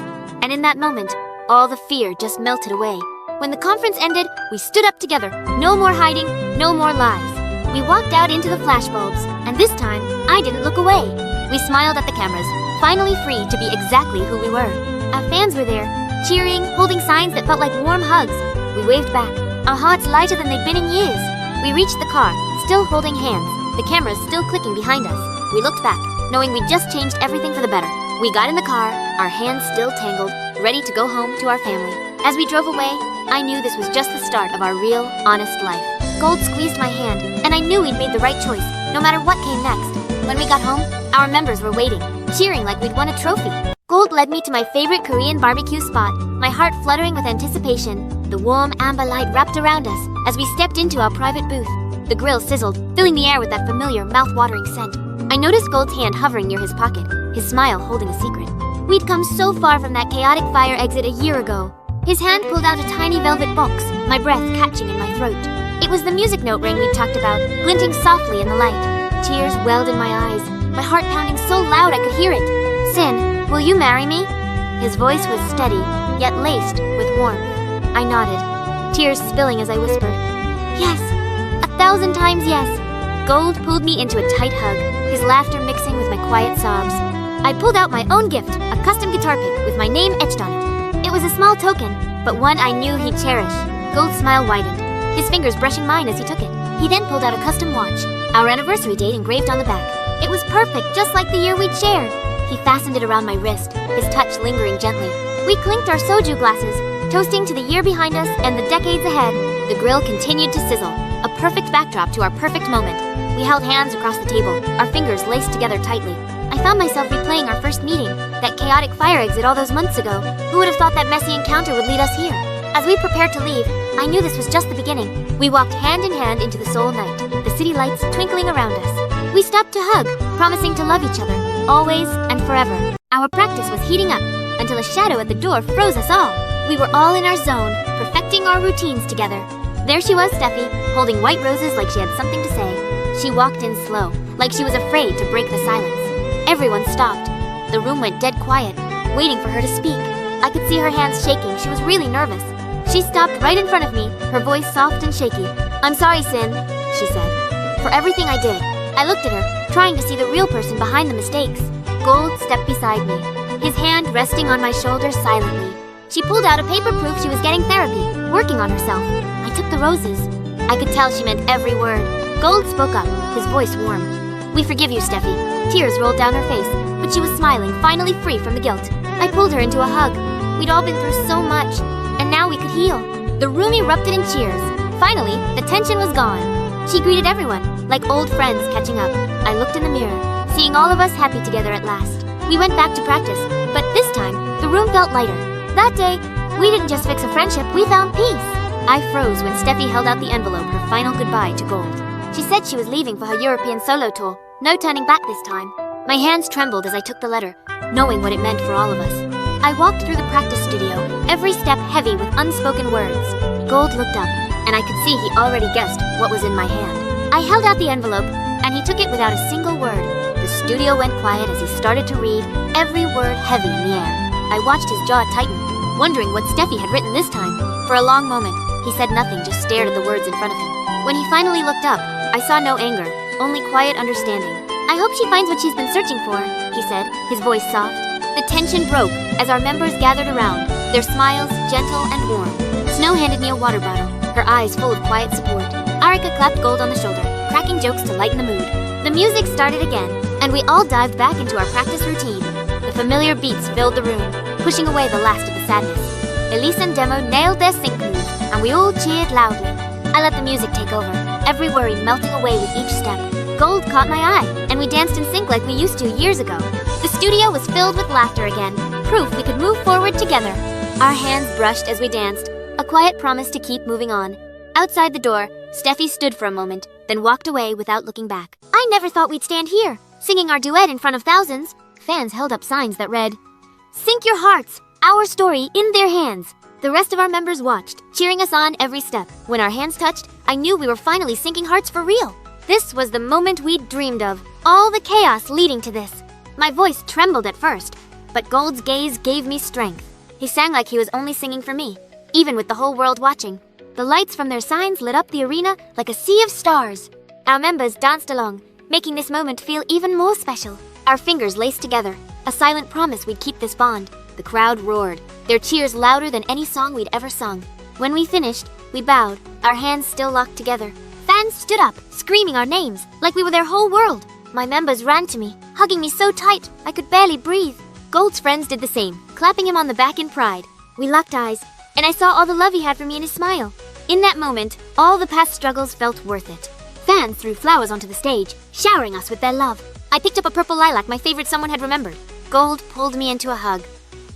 and in that moment, all the fear just melted away. When the conference ended, we stood up together. No more hiding, no more lies. We walked out into the flashbulbs, and this time, I didn't look away. We smiled at the cameras, finally free to be exactly who we were. Our fans were there, cheering, holding signs that felt like warm hugs. We waved back, our hearts lighter than they'd been in years. We reached the car, still holding hands, the cameras still clicking behind us. We looked back, knowing we'd just changed everything for the better. We got in the car, our hands still tangled, ready to go home to our family. As we drove away, I knew this was just the start of our real, honest life. Gold squeezed my hand, and I knew we'd made the right choice, no matter what came next. When we got home, our members were waiting, cheering like we'd won a trophy. Gold led me to my favorite Korean barbecue spot, my heart fluttering with anticipation. The warm amber light wrapped around us as we stepped into our private booth. The grill sizzled, filling the air with that familiar, mouth-watering scent. I noticed Gold's hand hovering near his pocket, his smile holding a secret. We'd come so far from that chaotic fire exit a year ago. His hand pulled out a tiny velvet box, my breath catching in my throat. It was the music note ring we'd talked about, glinting softly in the light. Tears welled in my eyes, my heart pounding so loud I could hear it. Sin, will you marry me? His voice was steady, yet laced with warmth. I nodded, tears spilling as I whispered, "Yes, 1,000 times yes." Gold pulled me into a tight hug, his laughter mixing with my quiet sobs. I pulled out my own gift, a custom guitar pick with my name etched on it. It was a small token, but one I knew he'd cherish. Gold's smile widened, his fingers brushing mine as he took it. He then pulled out a custom watch, our anniversary date engraved on the back. It was perfect, just like the year we'd shared. He fastened it around my wrist, his touch lingering gently. We clinked our soju glasses, toasting to the year behind us and the decades ahead. The grill continued to sizzle, a perfect backdrop to our perfect moment. We held hands across the table, our fingers laced together tightly. I found myself replaying our first meeting, that chaotic fire exit all those months ago. Who would have thought that messy encounter would lead us here? As we prepared to leave, I knew this was just the beginning. We walked hand in hand into the Seoul night, the city lights twinkling around us. We stopped to hug, promising to love each other, always and forever. Our practice was heating up, until a shadow at the door froze us all. We were all in our zone, perfecting our routines together. There she was, Steffi, holding white roses like she had something to say. She walked in slow, like she was afraid to break the silence. Everyone stopped. The room went dead quiet, waiting for her to speak. I could see her hands shaking. She was really nervous. She stopped right in front of me, her voice soft and shaky. "I'm sorry, Sin," she said, "for everything I did." I looked at her, trying to see the real person behind the mistakes. Gold stepped beside me, his hand resting on my shoulder silently. She pulled out a paper proof she was getting therapy, working on herself. I took the roses. I could tell she meant every word. Gold spoke up, his voice warm. "We forgive you, Steffi." Tears rolled down her face, but she was smiling, finally free from the guilt. I pulled her into a hug. We'd all been through so much, and now we could heal. The room erupted in cheers. Finally, the tension was gone. She greeted everyone, like old friends catching up. I looked in the mirror, seeing all of us happy together at last. We went back to practice, but this time, the room felt lighter. That day, we didn't just fix a friendship, we found peace. I froze when Steffi held out the envelope, her final goodbye to Gold. She said she was leaving for her European solo tour. No turning back this time. My hands trembled as I took the letter, knowing what it meant for all of us. I walked through the practice studio, every step heavy with unspoken words. Gold looked up, and I could see he already guessed what was in my hand. I held out the envelope, and he took it without a single word. The studio went quiet as he started to read, every word heavy in the air. I watched his jaw tighten, wondering what Steffi had written this time. For a long moment, he said nothing, just stared at the words in front of him. When he finally looked up, I saw no anger, only quiet understanding. "I hope she finds what she's been searching for," he said, his voice soft. The tension broke as our members gathered around, their smiles gentle and warm. Snow handed me a water bottle, her eyes full of quiet support. Arika clapped Gold on the shoulder, cracking jokes to lighten the mood. The music started again, and we all dived back into our practice routine. The familiar beats filled the room, pushing away the last of the sadness. Elise and Demo nailed their sync move, and we all cheered loudly. I let the music take over, every worry melting away with each step. Gold caught my eye, and we danced in sync like we used to years ago. The studio was filled with laughter again, proof we could move forward together. Our hands brushed as we danced, a quiet promise to keep moving on. Outside the door, Steffi stood for a moment, then walked away without looking back. I never thought we'd stand here, singing our duet in front of thousands. Fans held up signs that read, "Sync your hearts, our story in their hands." The rest of our members watched, cheering us on every step. When our hands touched, I knew we were finally syncing hearts for real. This was the moment we'd dreamed of, all the chaos leading to this. My voice trembled at first, but Gold's gaze gave me strength. He sang like he was only singing for me, even with the whole world watching. The lights from their signs lit up the arena like a sea of stars. Our members danced along, making this moment feel even more special. Our fingers laced together, a silent promise we'd keep this bond. The crowd roared, their cheers louder than any song we'd ever sung. When we finished, we bowed, our hands still locked together. Fans stood up, screaming our names, like we were their whole world. My members ran to me, hugging me so tight, I could barely breathe. Gold's friends did the same, clapping him on the back in pride. We locked eyes, and I saw all the love he had for me in his smile. In that moment, all the past struggles felt worth it. Fans threw flowers onto the stage, showering us with their love. I picked up a purple lilac, my favorite someone had remembered. Gold pulled me into a hug,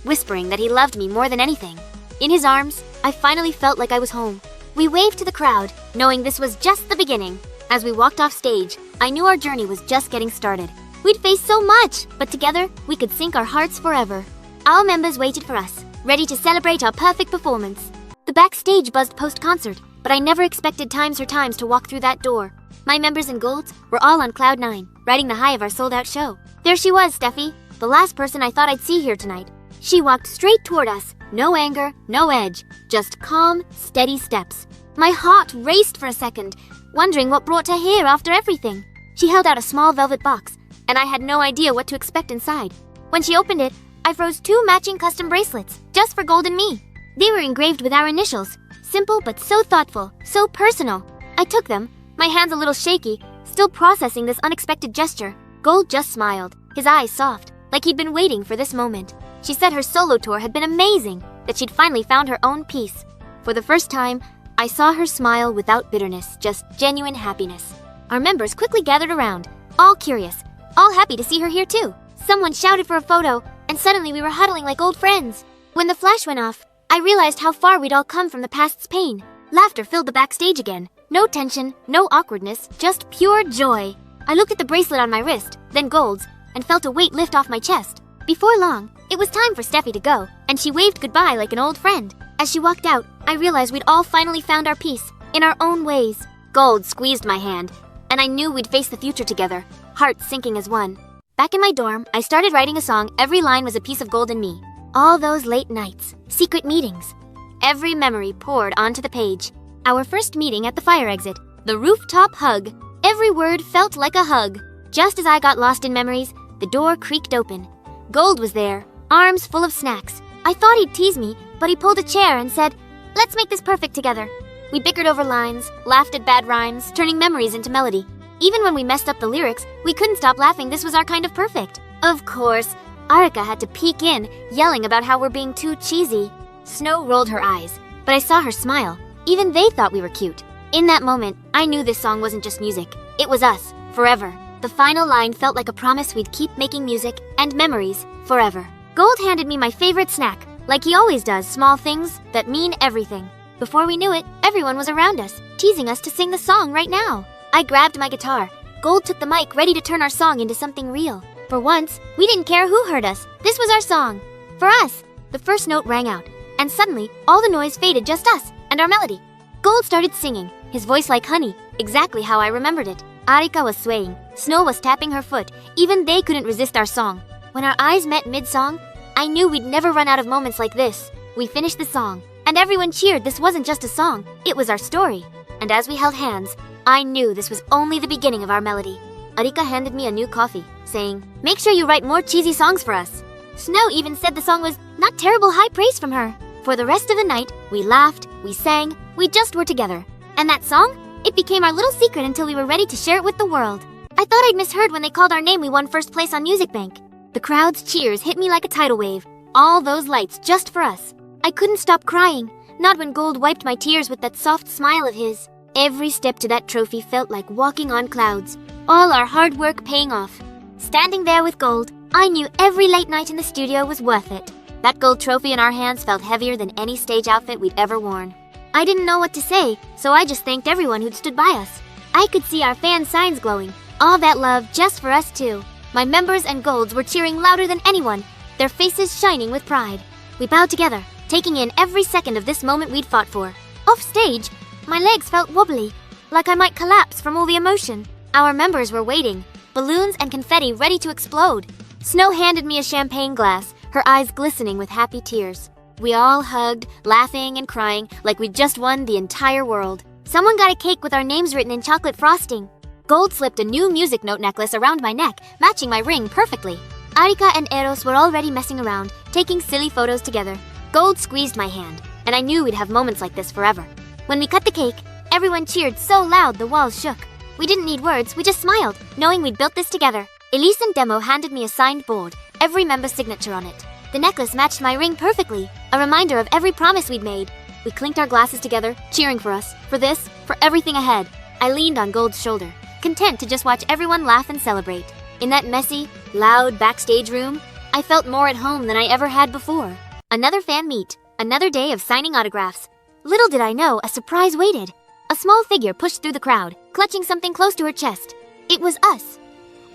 whispering that he loved me more than anything. In his arms, I finally felt like I was home. We waved to the crowd, knowing this was just the beginning. As we walked off stage, I knew our journey was just getting started. We'd faced so much, but together, we could sync our hearts forever. Our members waited for us, ready to celebrate our perfect performance. The backstage buzzed post-concert, but I never expected times to walk through that door. My members and Golds were all on cloud 9, riding the high of our sold-out show. There she was, Steffi, the last person I thought I'd see here tonight. She walked straight toward us, no anger, no edge, just calm, steady steps. My heart raced for a second, wondering what brought her here after everything. She held out a small velvet box, and I had no idea what to expect inside. When she opened it, I froze 2 matching custom bracelets, just for Gold and me. They were engraved with our initials, simple but so thoughtful, so personal. I took them, my hands a little shaky, still processing this unexpected gesture. Gold just smiled, his eyes soft, like he'd been waiting for this moment. She said her solo tour had been amazing, that she'd finally found her own peace. For the first time, I saw her smile without bitterness, just genuine happiness. Our members quickly gathered around, all curious, all happy to see her here too. Someone shouted for a photo, and suddenly we were huddling like old friends. When the flash went off, I realized how far we'd all come from the past's pain. Laughter filled the backstage again. No tension, no awkwardness, just pure joy. I looked at the bracelet on my wrist, then Gold's, and felt a weight lift off my chest. Before long, it was time for Steffi to go, and she waved goodbye like an old friend. As she walked out, I realized we'd all finally found our peace, in our own ways. Gold squeezed my hand, and I knew we'd face the future together, hearts sinking as one. Back in my dorm, I started writing a song. Every line was a piece of Gold and me. All those late nights, secret meetings. Every memory poured onto the page. Our first meeting at the fire exit, the rooftop hug. Every word felt like a hug. Just as I got lost in memories, the door creaked open. Gold was there, arms full of snacks. I thought he'd tease me, but he pulled a chair and said, "Let's make this perfect together." We bickered over lines, laughed at bad rhymes, turning memories into melody. Even when we messed up the lyrics, we couldn't stop laughing. This was our kind of perfect. Of course, Arika had to peek in, yelling about how we're being too cheesy. Snow rolled her eyes, but I saw her smile. Even they thought we were cute. In that moment, I knew this song wasn't just music. It was us, forever. The final line felt like a promise we'd keep making music and memories forever. Gold handed me my favorite snack, like he always does, small things that mean everything. Before we knew it, everyone was around us, teasing us to sing the song right now. I grabbed my guitar. Gold took the mic, ready to turn our song into something real. For once, we didn't care who heard us. This was our song. For us. The first note rang out, and suddenly, all the noise faded, just us and our melody. Gold started singing, his voice like honey, exactly how I remembered it. Arika was swaying. Snow was tapping her foot. Even they couldn't resist our song. When our eyes met mid-song, I knew we'd never run out of moments like this. We finished the song, and everyone cheered. This wasn't just a song, it was our story. And as we held hands, I knew this was only the beginning of our melody. Arika handed me a new coffee, saying, "Make sure you write more cheesy songs for us." Snow even said the song was not terrible, high praise from her. For the rest of the night, we laughed, we sang, we just were together. And that song? It became our little secret until we were ready to share it with the world. I thought I'd misheard when they called our name. We won first place on Music Bank. The crowd's cheers hit me like a tidal wave. All those lights just for us. I couldn't stop crying, not when Gold wiped my tears with that soft smile of his. Every step to that trophy felt like walking on clouds. All our hard work paying off. Standing there with Gold, I knew every late night in the studio was worth it. That gold trophy in our hands felt heavier than any stage outfit we'd ever worn. I didn't know what to say, so I just thanked everyone who'd stood by us. I could see our fan signs glowing. All that love just for us too. My members and Golds were cheering louder than anyone, their faces shining with pride. We bowed together, taking in every second of this moment we'd fought for. Off stage, my legs felt wobbly, like I might collapse from all the emotion. Our members were waiting, balloons and confetti ready to explode. Snow handed me a champagne glass, her eyes glistening with happy tears. We all hugged, laughing and crying like we'd just won the entire world. Someone got a cake with our names written in chocolate frosting. Gold slipped a new music note necklace around my neck, matching my ring perfectly. Arika and Eros were already messing around, taking silly photos together. Gold squeezed my hand, and I knew we'd have moments like this forever. When we cut the cake, everyone cheered so loud the walls shook. We didn't need words, we just smiled, knowing we'd built this together. Elise and Demo handed me a signed board, every member's signature on it. The necklace matched my ring perfectly, a reminder of every promise we'd made. We clinked our glasses together, cheering for us, for this, for everything ahead. I leaned on Gold's shoulder, content to just watch everyone laugh and celebrate. In that messy, loud backstage room, I felt more at home than I ever had before. Another fan meet, another day of signing autographs. Little did I know, a surprise waited. A small figure pushed through the crowd, clutching something close to her chest. It was us.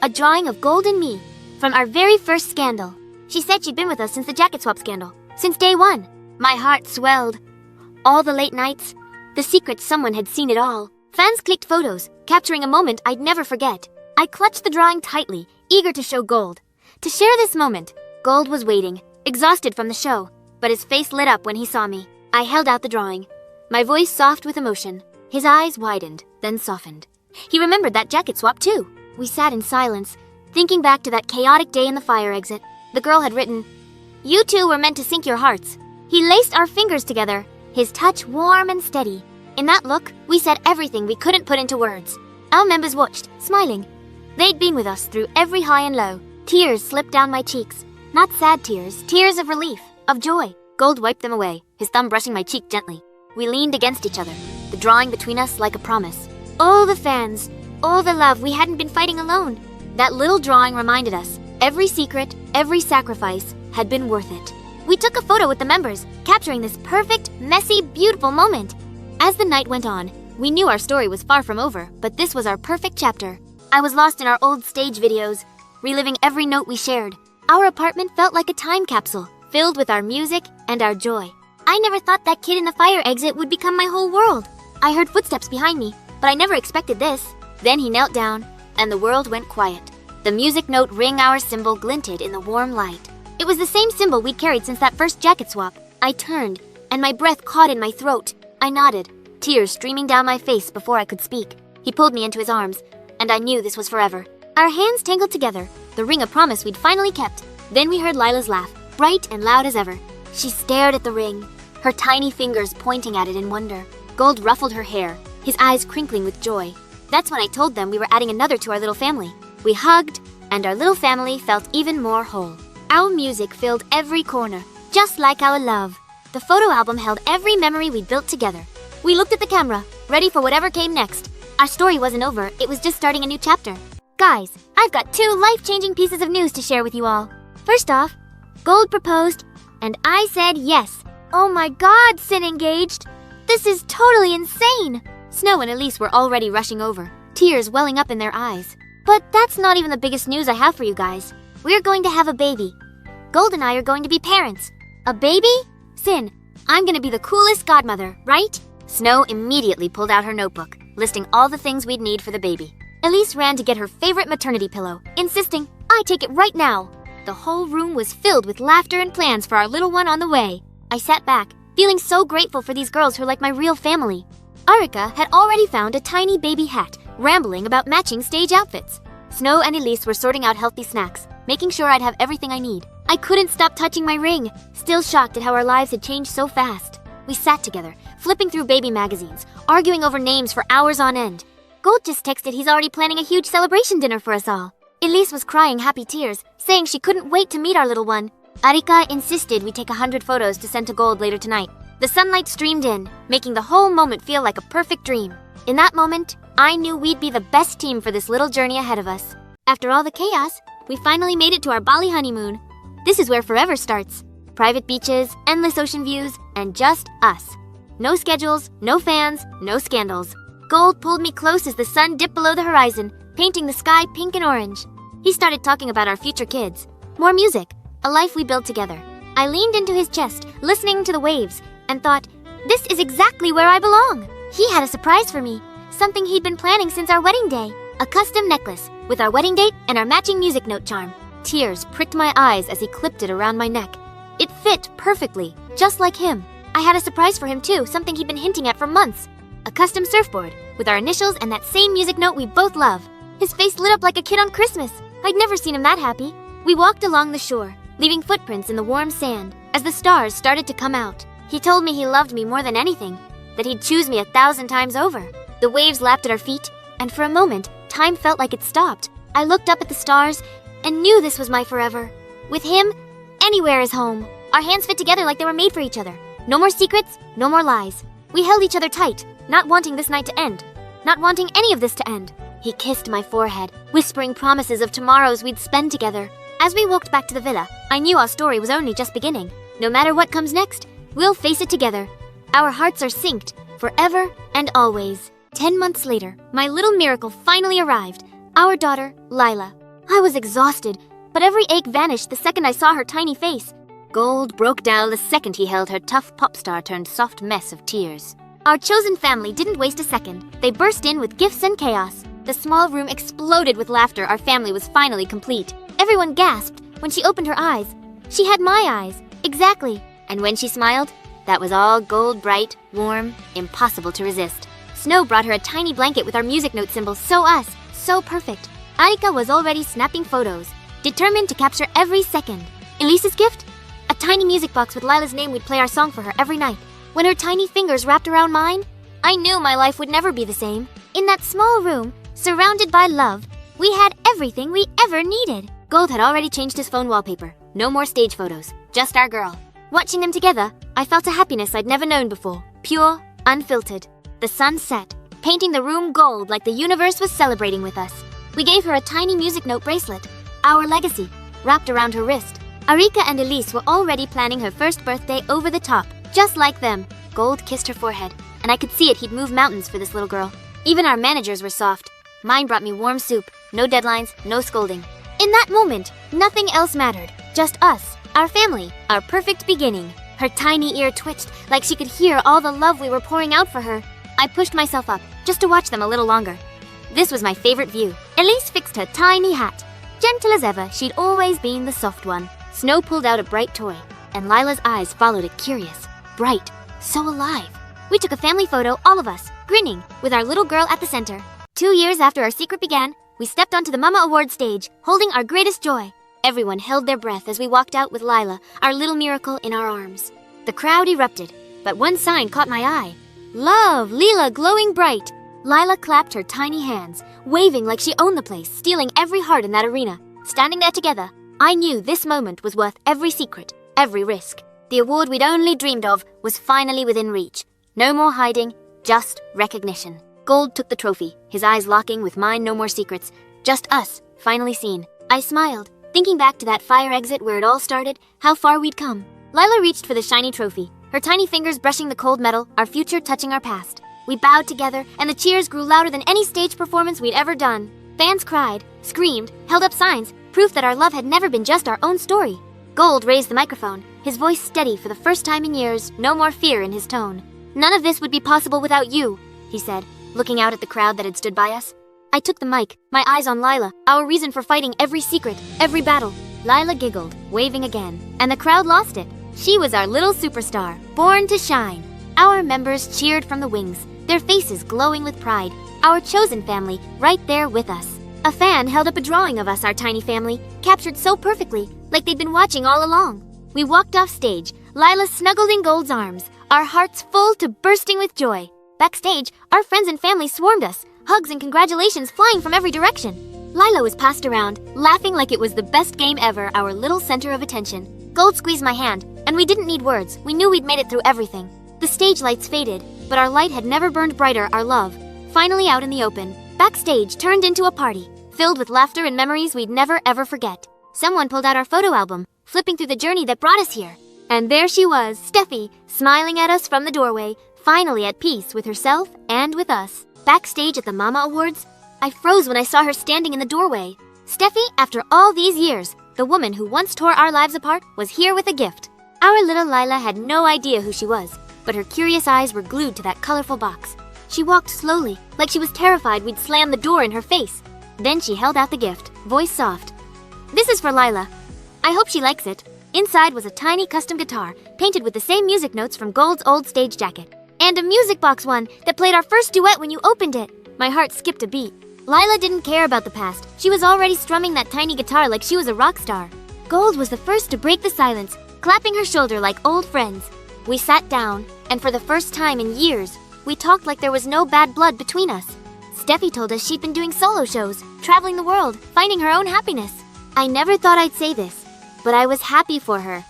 A drawing of Gold and me, from our very first scandal. She said she'd been with us since the jacket swap scandal. Since day one. My heart swelled. All the late nights. The secret someone had seen it all. Fans clicked photos, capturing a moment I'd never forget. I clutched the drawing tightly, eager to show Gold. To share this moment. Gold was waiting, exhausted from the show, but his face lit up when he saw me. I held out the drawing, my voice soft with emotion. His eyes widened, then softened. He remembered that jacket swap too. We sat in silence, thinking back to that chaotic day in the fire exit. The girl had written, "You two were meant to sync your hearts." He laced our fingers together, his touch warm and steady. In that look, we said everything we couldn't put into words. Our members watched, smiling. They'd been with us through every high and low. Tears slipped down my cheeks. Not sad tears, tears of relief, of joy. Gold wiped them away, his thumb brushing my cheek gently. We leaned against each other, the drawing between us like a promise. All the fans, all the love, we hadn't been fighting alone. That little drawing reminded us, every secret, every sacrifice had been worth it. We took a photo with the members, capturing this perfect, messy, beautiful moment. As the night went on, we knew our story was far from over, but this was our perfect chapter. I was lost in our old stage videos, reliving every note we shared. Our apartment felt like a time capsule, filled with our music and our joy. I never thought that kid in the fire exit would become my whole world. I heard footsteps behind me, but I never expected this. Then he knelt down, and the world went quiet. The music note ring hour symbol glinted in the warm light. It was the same symbol we'd carried since that first jacket swap. I turned, and my breath caught in my throat. I nodded, tears streaming down my face before I could speak. He pulled me into his arms, and I knew this was forever. Our hands tangled together, the ring of promise we'd finally kept. Then we heard Lila's laugh, bright and loud as ever. She stared at the ring, her tiny fingers pointing at it in wonder. Gold ruffled her hair, his eyes crinkling with joy. That's when I told them we were adding another to our little family. We hugged, and our little family felt even more whole. Our music filled every corner, just like our love. The photo album held every memory we built together. We looked at the camera, ready for whatever came next. Our story wasn't over, it was just starting a new chapter. Guys, I've got 2 life-changing pieces of news to share with you all. First off, Gold proposed, and I said yes. Oh my god, Sin engaged! This is totally insane! Snow and Elise were already rushing over, tears welling up in their eyes. But that's not even the biggest news I have for you guys. We're going to have a baby. Gold and I are going to be parents. A baby? Sin, I'm gonna be the coolest godmother, right? Snow immediately pulled out her notebook, listing all the things we'd need for the baby. Elise ran to get her favorite maternity pillow, insisting, "I take it right now." The whole room was filled with laughter and plans for our little one on the way. I sat back, feeling so grateful for these girls who are like my real family. Arika had already found a tiny baby hat, rambling about matching stage outfits. Snow and Elise were sorting out healthy snacks, making sure I'd have everything I need. I couldn't stop touching my ring, still shocked at how our lives had changed so fast. We sat together, flipping through baby magazines, arguing over names for hours on end. Gold just texted he's already planning a huge celebration dinner for us all. Elise was crying happy tears, saying she couldn't wait to meet our little one. Arika insisted we take 100 photos to send to Gold later tonight. The sunlight streamed in, making the whole moment feel like a perfect dream. In that moment, I knew we'd be the best team for this little journey ahead of us. After all the chaos, we finally made it to our Bali honeymoon. This is where forever starts. Private beaches, endless ocean views, and just us. No schedules, no fans, no scandals. Gold pulled me close as the sun dipped below the horizon, painting the sky pink and orange. He started talking about our future kids. More music, a life we built together. I leaned into his chest, listening to the waves, and thought, this is exactly where I belong. He had a surprise for me, something he'd been planning since our wedding day. A custom necklace, with our wedding date and our matching music note charm. Tears pricked my eyes as he clipped it around my neck. It fit perfectly, just like him. I had a surprise for him too, something he'd been hinting at for months. A custom surfboard, with our initials and that same music note we both love. His face lit up like a kid on Christmas. I'd never seen him that happy. We walked along the shore, leaving footprints in the warm sand, as the stars started to come out. He told me he loved me more than anything, that he'd choose me 1,000 times over. The waves lapped at our feet, and for a moment, time felt like it stopped. I looked up at the stars, and knew this was my forever. With him, anywhere is home. Our hands fit together like they were made for each other. No more secrets, no more lies. We held each other tight, not wanting this night to end. Not wanting any of this to end. He kissed my forehead, whispering promises of tomorrows we'd spend together. As we walked back to the villa, I knew our story was only just beginning. No matter what comes next, we'll face it together. Our hearts are synced, forever and always. 10 months later, my little miracle finally arrived. Our daughter, Lila. I was exhausted, but every ache vanished the second I saw her tiny face. Gold broke down the second he held her tough pop star turned soft mess of tears. Our chosen family didn't waste a second. They burst in with gifts and chaos. The small room exploded with laughter. Our family was finally complete. Everyone gasped when she opened her eyes. She had my eyes. Exactly. And when she smiled, that was all gold bright, warm, impossible to resist. Snow brought her a tiny blanket with our music note symbol, so us, so perfect. Aika was already snapping photos, determined to capture every second. Elise's gift? A tiny music box with Lila's name. We'd play our song for her every night. When her tiny fingers wrapped around mine, I knew my life would never be the same. In that small room, surrounded by love, we had everything we ever needed. Gold had already changed his phone wallpaper. No more stage photos, just our girl. Watching them together, I felt a happiness I'd never known before. Pure, unfiltered. The sun set, painting the room gold like the universe was celebrating with us. We gave her a tiny music note bracelet, our legacy, wrapped around her wrist. Arika and Elise were already planning her first birthday over the top, just like them. Gold kissed her forehead, and I could see it. He'd move mountains for this little girl. Even our managers were soft. Mine brought me warm soup, no deadlines, no scolding. In that moment, nothing else mattered. Just us, our family, our perfect beginning. Her tiny ear twitched like she could hear all the love we were pouring out for her. I pushed myself up just to watch them a little longer. This was my favorite view. Elise fixed her tiny hat. Gentle as ever, she'd always been the soft one. Snow pulled out a bright toy, and Lila's eyes followed it, curious, bright, so alive. We took a family photo, all of us, grinning, with our little girl at the center. 2 years after our secret began, we stepped onto the Mama Award stage, holding our greatest joy. Everyone held their breath as we walked out with Lila, our little miracle, in our arms. The crowd erupted, but one sign caught my eye. Love, Lila glowing bright. Lila clapped her tiny hands, waving like she owned the place, stealing every heart in that arena. Standing there together, I knew this moment was worth every secret, every risk. The award we'd only dreamed of was finally within reach. No more hiding, just recognition. Gold took the trophy, his eyes locking with mine. No more secrets, just us, finally seen. I smiled, thinking back to that fire exit where it all started, how far we'd come. Lila reached for the shiny trophy, her tiny fingers brushing the cold metal, our future touching our past. We bowed together, and the cheers grew louder than any stage performance we'd ever done. Fans cried, screamed, held up signs, proof that our love had never been just our own story. Gold raised the microphone, his voice steady for the first time in years, no more fear in his tone. None of this would be possible without you, he said, looking out at the crowd that had stood by us. I took the mic, my eyes on Lila, our reason for fighting every secret, every battle. Lila giggled, waving again, and the crowd lost it. She was our little superstar, born to shine. Our members cheered from the wings, their faces glowing with pride. Our chosen family, right there with us. A fan held up a drawing of us, our tiny family, captured so perfectly, like they'd been watching all along. We walked off stage, Lila snuggled in Gold's arms, our hearts full to bursting with joy. Backstage, our friends and family swarmed us, hugs and congratulations flying from every direction. Lila was passed around, laughing like it was the best game ever, our little center of attention. Gold squeezed my hand, and we didn't need words. We knew we'd made it through everything. The stage lights faded, but our light had never burned brighter, our love. Finally out in the open, backstage turned into a party, filled with laughter and memories we'd never ever forget. Someone pulled out our photo album, flipping through the journey that brought us here. And there she was, Steffi, smiling at us from the doorway, finally at peace with herself and with us. Backstage at the Mama Awards, I froze when I saw her standing in the doorway. Steffi, after all these years, the woman who once tore our lives apart, was here with a gift. Our little Lila had no idea who she was, but her curious eyes were glued to that colorful box. She walked slowly, like she was terrified we'd slam the door in her face. Then she held out the gift, voice soft. This is for Lila. I hope she likes it. Inside was a tiny custom guitar, painted with the same music notes from Gold's old stage jacket. And a music box one that played our first duet when you opened it. My heart skipped a beat. Lila didn't care about the past. She was already strumming that tiny guitar like she was a rock star. Gold was the first to break the silence, clapping her shoulder like old friends. We sat down, and for the first time in years, we talked like there was no bad blood between us. Steffi told us she'd been doing solo shows, traveling the world, finding her own happiness. I never thought I'd say this, but I was happy for her.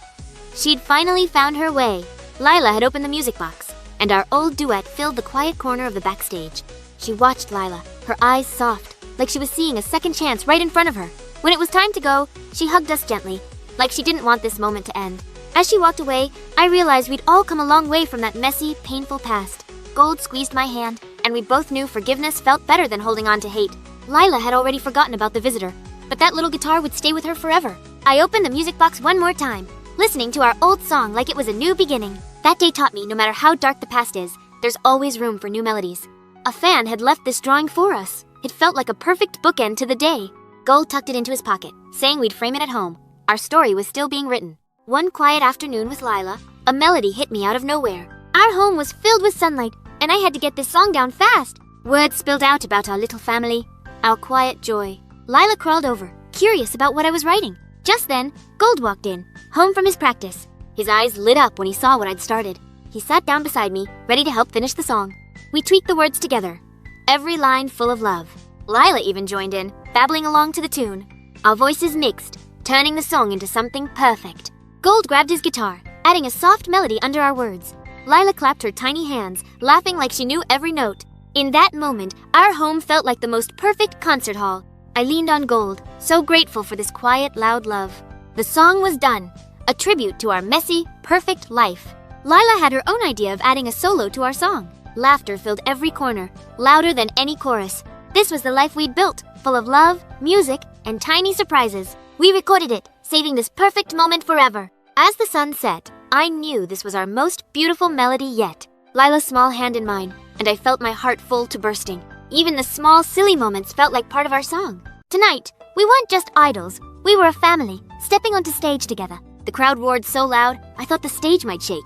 She'd finally found her way. Lila had opened the music box, and our old duet filled the quiet corner of the backstage. She watched Lila, her eyes soft, like she was seeing a second chance right in front of her. When it was time to go, she hugged us gently, like she didn't want this moment to end. As she walked away, I realized we'd all come a long way from that messy, painful past. Gold squeezed my hand, and we both knew forgiveness felt better than holding on to hate. Lila had already forgotten about the visitor, but that little guitar would stay with her forever. I opened the music box one more time, listening to our old song like it was a new beginning. That day taught me no matter how dark the past is, there's always room for new melodies. A fan had left this drawing for us. It felt like a perfect bookend to the day. Gold tucked it into his pocket, saying we'd frame it at home. Our story was still being written. One quiet afternoon with Lila, a melody hit me out of nowhere. Our home was filled with sunlight, and I had to get this song down fast. Words spilled out about our little family, our quiet joy. Lila crawled over, curious about what I was writing. Just then, Gold walked in, home from his practice. His eyes lit up when he saw what I'd started. He sat down beside me, ready to help finish the song. We tweaked the words together, every line full of love. Lila even joined in, babbling along to the tune. Our voices mixed, turning the song into something perfect. Gold grabbed his guitar, adding a soft melody under our words. Lila clapped her tiny hands, laughing like she knew every note. In that moment, our home felt like the most perfect concert hall. I leaned on Gold, so grateful for this quiet, loud love. The song was done, a tribute to our messy, perfect life. Lila had her own idea of adding a solo to our song. Laughter filled every corner, louder than any chorus. This was the life we'd built, full of love, music, and tiny surprises. We recorded it, saving this perfect moment forever. As the sun set, I knew this was our most beautiful melody yet. Lila's small hand in mine, and I felt my heart full to bursting. Even the small, silly moments felt like part of our song. Tonight, we weren't just idols. We were a family, stepping onto stage together. The crowd roared so loud, I thought the stage might shake.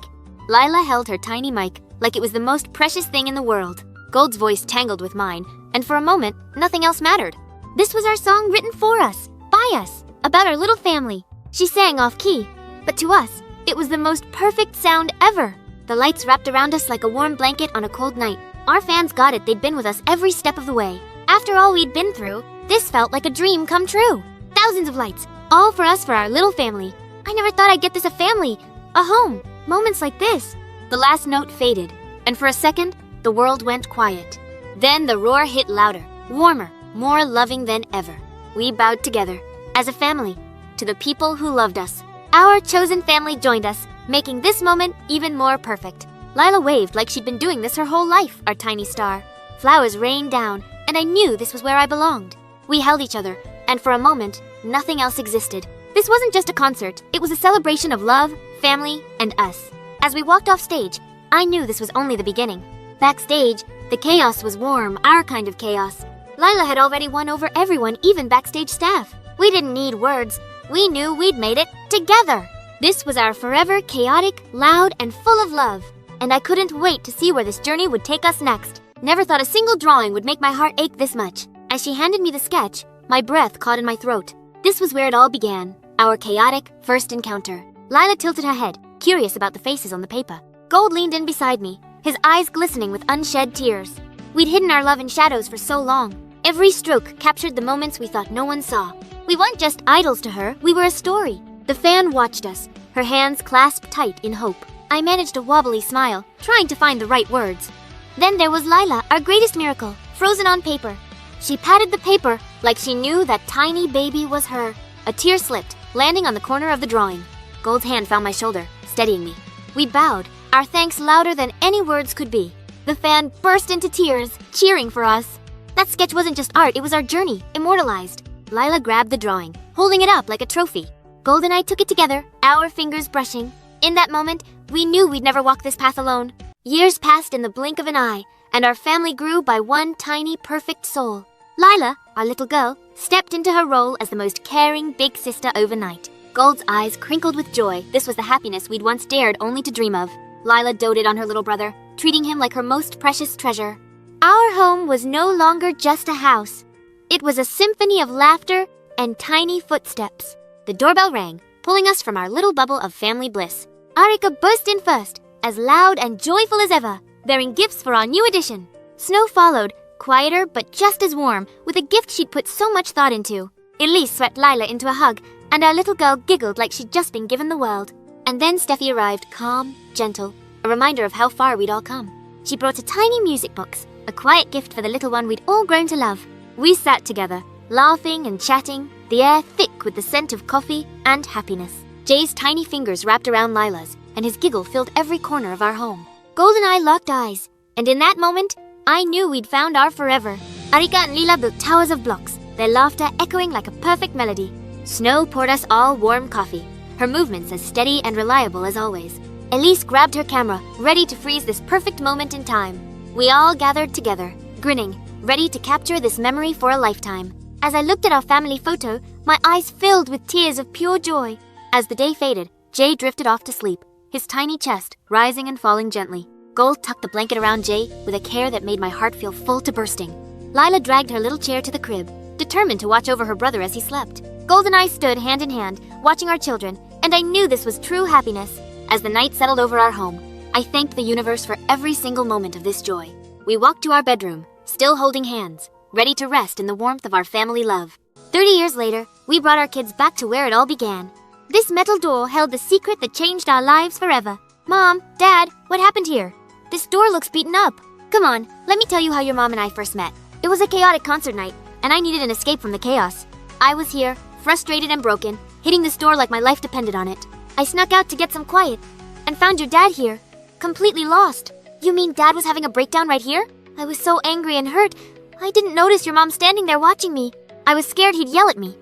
Lila held her tiny mic like it was the most precious thing in the world. Gold's voice tangled with mine, and for a moment, nothing else mattered. This was our song written for us, by us, about our little family. She sang off-key, but to us, it was the most perfect sound ever. The lights wrapped around us like a warm blanket on a cold night. Our fans got it they'd been with us every step of the way. After all we'd been through, this felt like a dream come true. Thousands of lights, all for us, for our little family. I never thought I'd get this a family, a home, moments like this. The last note faded, and for a second, the world went quiet. Then the roar hit louder, warmer, more loving than ever. We bowed together, as a family, to the people who loved us. Our chosen family joined us, making this moment even more perfect. Lila waved like she'd been doing this her whole life, our tiny star. Flowers rained down, and I knew this was where I belonged. We held each other, and for a moment, nothing else existed. This wasn't just a concert, it was a celebration of love, family, and us. As we walked off stage, I knew this was only the beginning. Backstage, the chaos was warm, our kind of chaos. Lila had already won over everyone, even backstage staff. We didn't need words. We knew we'd made it together. This was our forever chaotic, loud, and full of love. And I couldn't wait to see where this journey would take us next. Never thought a single drawing would make my heart ache this much. As she handed me the sketch, my breath caught in my throat. This was where it all began, our chaotic first encounter. Lila tilted her head, curious about the faces on the paper. Gold leaned in beside me, his eyes glistening with unshed tears. We'd hidden our love in shadows for so long. Every stroke captured the moments we thought no one saw. We weren't just idols to her, we were a story. The fan watched us, her hands clasped tight in hope. I managed a wobbly smile, trying to find the right words. Then there was Lila, our greatest miracle, frozen on paper. She patted the paper like she knew that tiny baby was her. A tear slipped, landing on the corner of the drawing. Gold's hand found my shoulder, steadying me. We bowed, our thanks louder than any words could be. The fan burst into tears, cheering for us. That sketch wasn't just art, it was our journey, immortalized. Lila grabbed the drawing, holding it up like a trophy. Gold and I took it together, our fingers brushing. In that moment, we knew we'd never walk this path alone. Years passed in the blink of an eye, and our family grew by one tiny, perfect soul. Lila, our little girl, stepped into her role as the most caring big sister overnight. Gold's eyes crinkled with joy. This was the happiness we'd once dared only to dream of. Lila doted on her little brother, treating him like her most precious treasure. Our home was no longer just a house. It was a symphony of laughter and tiny footsteps. The doorbell rang, pulling us from our little bubble of family bliss. Arika burst in first, as loud and joyful as ever, bearing gifts for our new addition. Snow followed, quieter but just as warm, with a gift she'd put so much thought into. Elise swept Lila into a hug, and our little girl giggled like she'd just been given the world. And then Steffi arrived, calm, gentle, a reminder of how far we'd all come. She brought a tiny music box, a quiet gift for the little one we'd all grown to love. We sat together, laughing and chatting, the air thick with the scent of coffee and happiness. Jay's tiny fingers wrapped around Lila's, and his giggle filled every corner of our home. Gold and I locked eyes, and in that moment, I knew we'd found our forever. Arika and Lila built towers of blocks, their laughter echoing like a perfect melody. Snow poured us all warm coffee, her movements as steady and reliable as always. Elise grabbed her camera, ready to freeze this perfect moment in time. We all gathered together, grinning, ready to capture this memory for a lifetime. As I looked at our family photo, my eyes filled with tears of pure joy. As the day faded, Jay drifted off to sleep, his tiny chest rising and falling gently. Gold tucked the blanket around Jay with a care that made my heart feel full to bursting. Lila dragged her little chair to the crib, determined to watch over her brother as he slept. Gold and I stood hand in hand, watching our children, and I knew this was true happiness. As the night settled over our home, I thanked the universe for every single moment of this joy. We walked to our bedroom, still holding hands, ready to rest in the warmth of our family love. 30 years later, we brought our kids back to where it all began. This metal door held the secret that changed our lives forever. Mom, Dad, what happened here? This door looks beaten up. Come on, let me tell you how your mom and I first met. It was a chaotic concert night, and I needed an escape from the chaos. I was here, frustrated and broken, hitting this door like my life depended on it. I snuck out to get some quiet, and found your dad here, completely lost. You mean Dad was having a breakdown right here? I was so angry and hurt, I didn't notice your mom standing there watching me. I was scared he'd yell at me,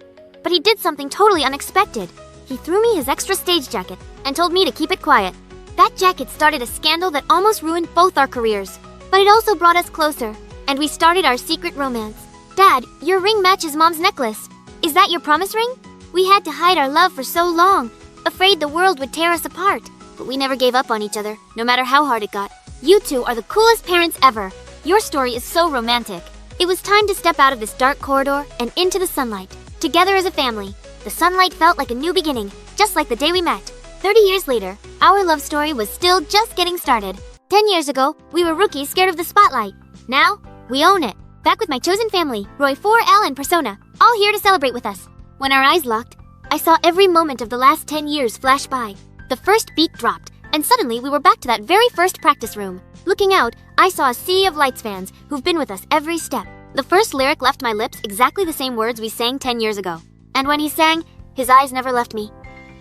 but he did something totally unexpected. He threw me his extra stage jacket and told me to keep it quiet. That jacket started a scandal that almost ruined both our careers, but it also brought us closer, and we started our secret romance. Dad, your ring matches Mom's necklace. Is that your promise ring? We had to hide our love for so long, afraid the world would tear us apart, but we never gave up on each other, no matter how hard it got. You two are the coolest parents ever. Your story is so romantic. It was time to step out of this dark corridor and into the sunlight, together as a family. The sunlight felt like a new beginning, just like the day we met. 30 years later, our love story was still just getting started. 10 years ago, we were rookies scared of the spotlight. Now, we own it. Back with my chosen family, Roy 4L and Persona, all here to celebrate with us. When our eyes locked, I saw every moment of the last 10 years flash by. The first beat dropped, and suddenly we were back to that very first practice room. Looking out, I saw a sea of Lights fans who've been with us every step. The first lyric left my lips exactly the same words we sang 10 years ago. And when he sang, his eyes never left me.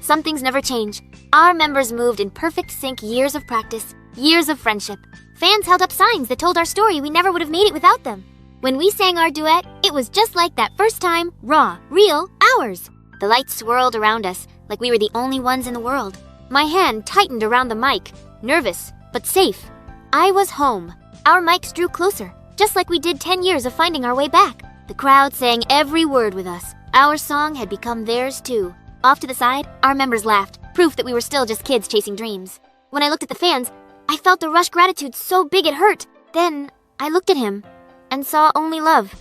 Some things never change. Our members moved in perfect sync, years of practice, years of friendship. Fans held up signs that told our story we never would have made it without them. When we sang our duet, it was just like that first time, raw, real, ours. The lights swirled around us like we were the only ones in the world. My hand tightened around the mic, nervous, but safe. I was home. Our mics drew closer, just like we did 10 years of finding our way back. The crowd sang every word with us. Our song had become theirs too. Off to the side, our members laughed, proof that we were still just kids chasing dreams. When I looked at the fans, I felt the rush gratitude so big it hurt. Then, I looked at him and saw only love.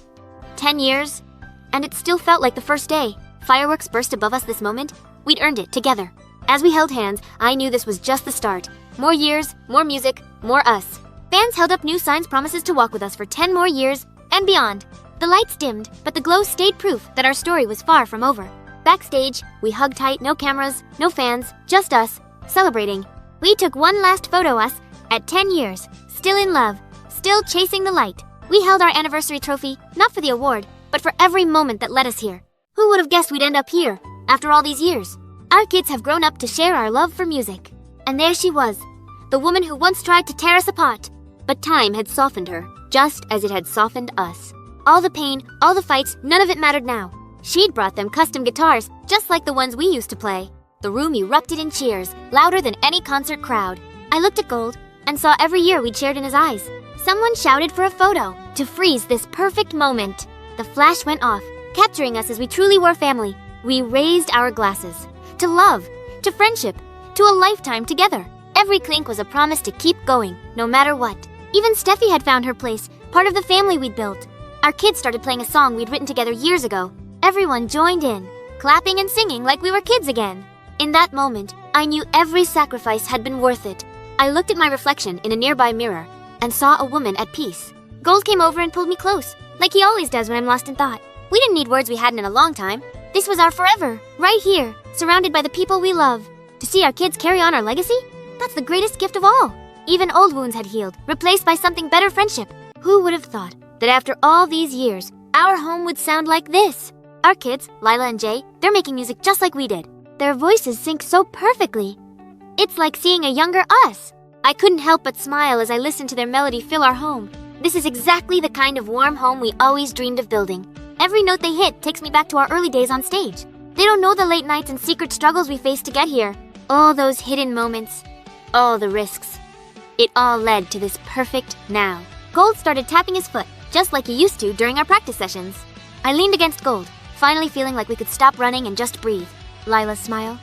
10 years, and it still felt like the first day. Fireworks burst above us this moment. We'd earned it together. As we held hands, I knew this was just the start. More years, more music, more us. Fans held up new signs, promises to walk with us for 10 more years and beyond. The lights dimmed, but the glow stayed proof that our story was far from over. Backstage, we hugged tight, no cameras, no fans, just us, celebrating. We took one last photo us at 10 years, still in love, still chasing the light. We held our anniversary trophy, not for the award, but for every moment that led us here. Who would have guessed we'd end up here, after all these years? Our kids have grown up to share our love for music. And there she was, the woman who once tried to tear us apart. But time had softened her, just as it had softened us. All the pain, all the fights, none of it mattered now. She'd brought them custom guitars, just like the ones we used to play. The room erupted in cheers, louder than any concert crowd. I looked at Gold and saw every year we'd shared in his eyes. Someone shouted for a photo to freeze this perfect moment. The flash went off, capturing us as we truly were family. We raised our glasses to love, to friendship, to a lifetime together. Every clink was a promise to keep going, no matter what. Even Steffi had found her place, part of the family we'd built. Our kids started playing a song we'd written together years ago. Everyone joined in, clapping and singing like we were kids again. In that moment, I knew every sacrifice had been worth it. I looked at my reflection in a nearby mirror and saw a woman at peace. Gold came over and pulled me close, like he always does when I'm lost in thought. We didn't need words we hadn't in a long time. This was our forever, right here, surrounded by the people we love. To see our kids carry on our legacy? That's the greatest gift of all. Even old wounds had healed, replaced by something better: friendship. Who would have thought that after all these years, our home would sound like this? Our kids, Lila and Jay, they're making music just like we did. Their voices sync so perfectly. It's like seeing a younger us. I couldn't help but smile as I listened to their melody fill our home. This is exactly the kind of warm home we always dreamed of building. Every note they hit takes me back to our early days on stage. They don't know the late nights and secret struggles we faced to get here. All those hidden moments, all the risks. It all led to this perfect now. Gold started tapping his foot, just like he used to during our practice sessions. I leaned against Gold, finally feeling like we could stop running and just breathe. Lila's smile.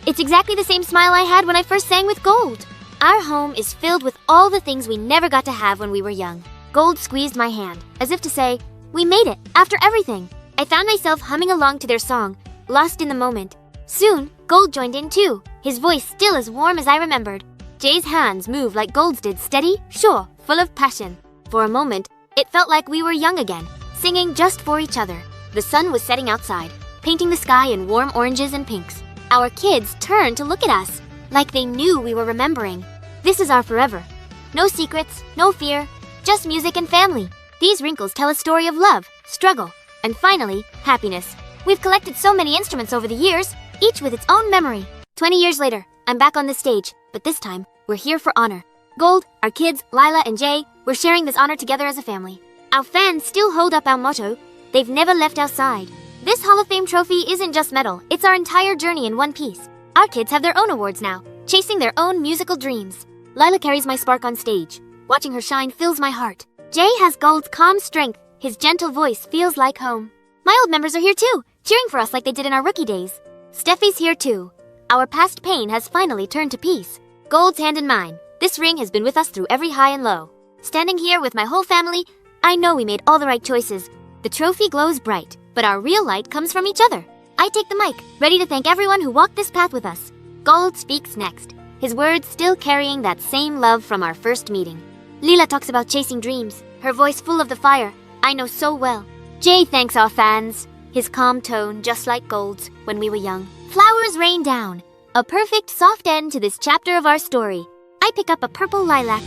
It's exactly the same smile I had when I first sang with Gold. Our home is filled with all the things we never got to have when we were young. Gold squeezed my hand, as if to say, we made it, after everything. I found myself humming along to their song, lost in the moment. Soon, Gold joined in too, his voice still as warm as I remembered. Jay's hands moved like Gold's did, steady, sure, full of passion. For a moment, it felt like we were young again, singing just for each other. The sun was setting outside, painting the sky in warm oranges and pinks. Our kids turned to look at us, like they knew we were remembering. This is our forever. No secrets, no fear, just music and family. These wrinkles tell a story of love, struggle, and finally, happiness. We've collected so many instruments over the years, each with its own memory. 20 years later, I'm back on this stage, but this time, we're here for honor. Gold, our kids, Lila and Jay, we're sharing this honor together as a family. Our fans still hold up our motto, they've never left our side. This Hall of Fame trophy isn't just metal, it's our entire journey in one piece. Our kids have their own awards now, chasing their own musical dreams. Lila carries my spark on stage. Watching her shine fills my heart. Jay has Gold's calm strength. His gentle voice feels like home. My old members are here too, cheering for us like they did in our rookie days. Steffi's here too. Our past pain has finally turned to peace. Gold's hand in mine. This ring has been with us through every high and low. Standing here with my whole family, I know we made all the right choices. The trophy glows bright, but our real light comes from each other. I take the mic, ready to thank everyone who walked this path with us. Gold speaks next, his words still carrying that same love from our first meeting. Lila talks about chasing dreams, her voice full of the fire I know so well. Jay thanks our fans, his calm tone just like Gold's when we were young. Flowers rain down, a perfect soft end to this chapter of our story. I pick up a purple lilac.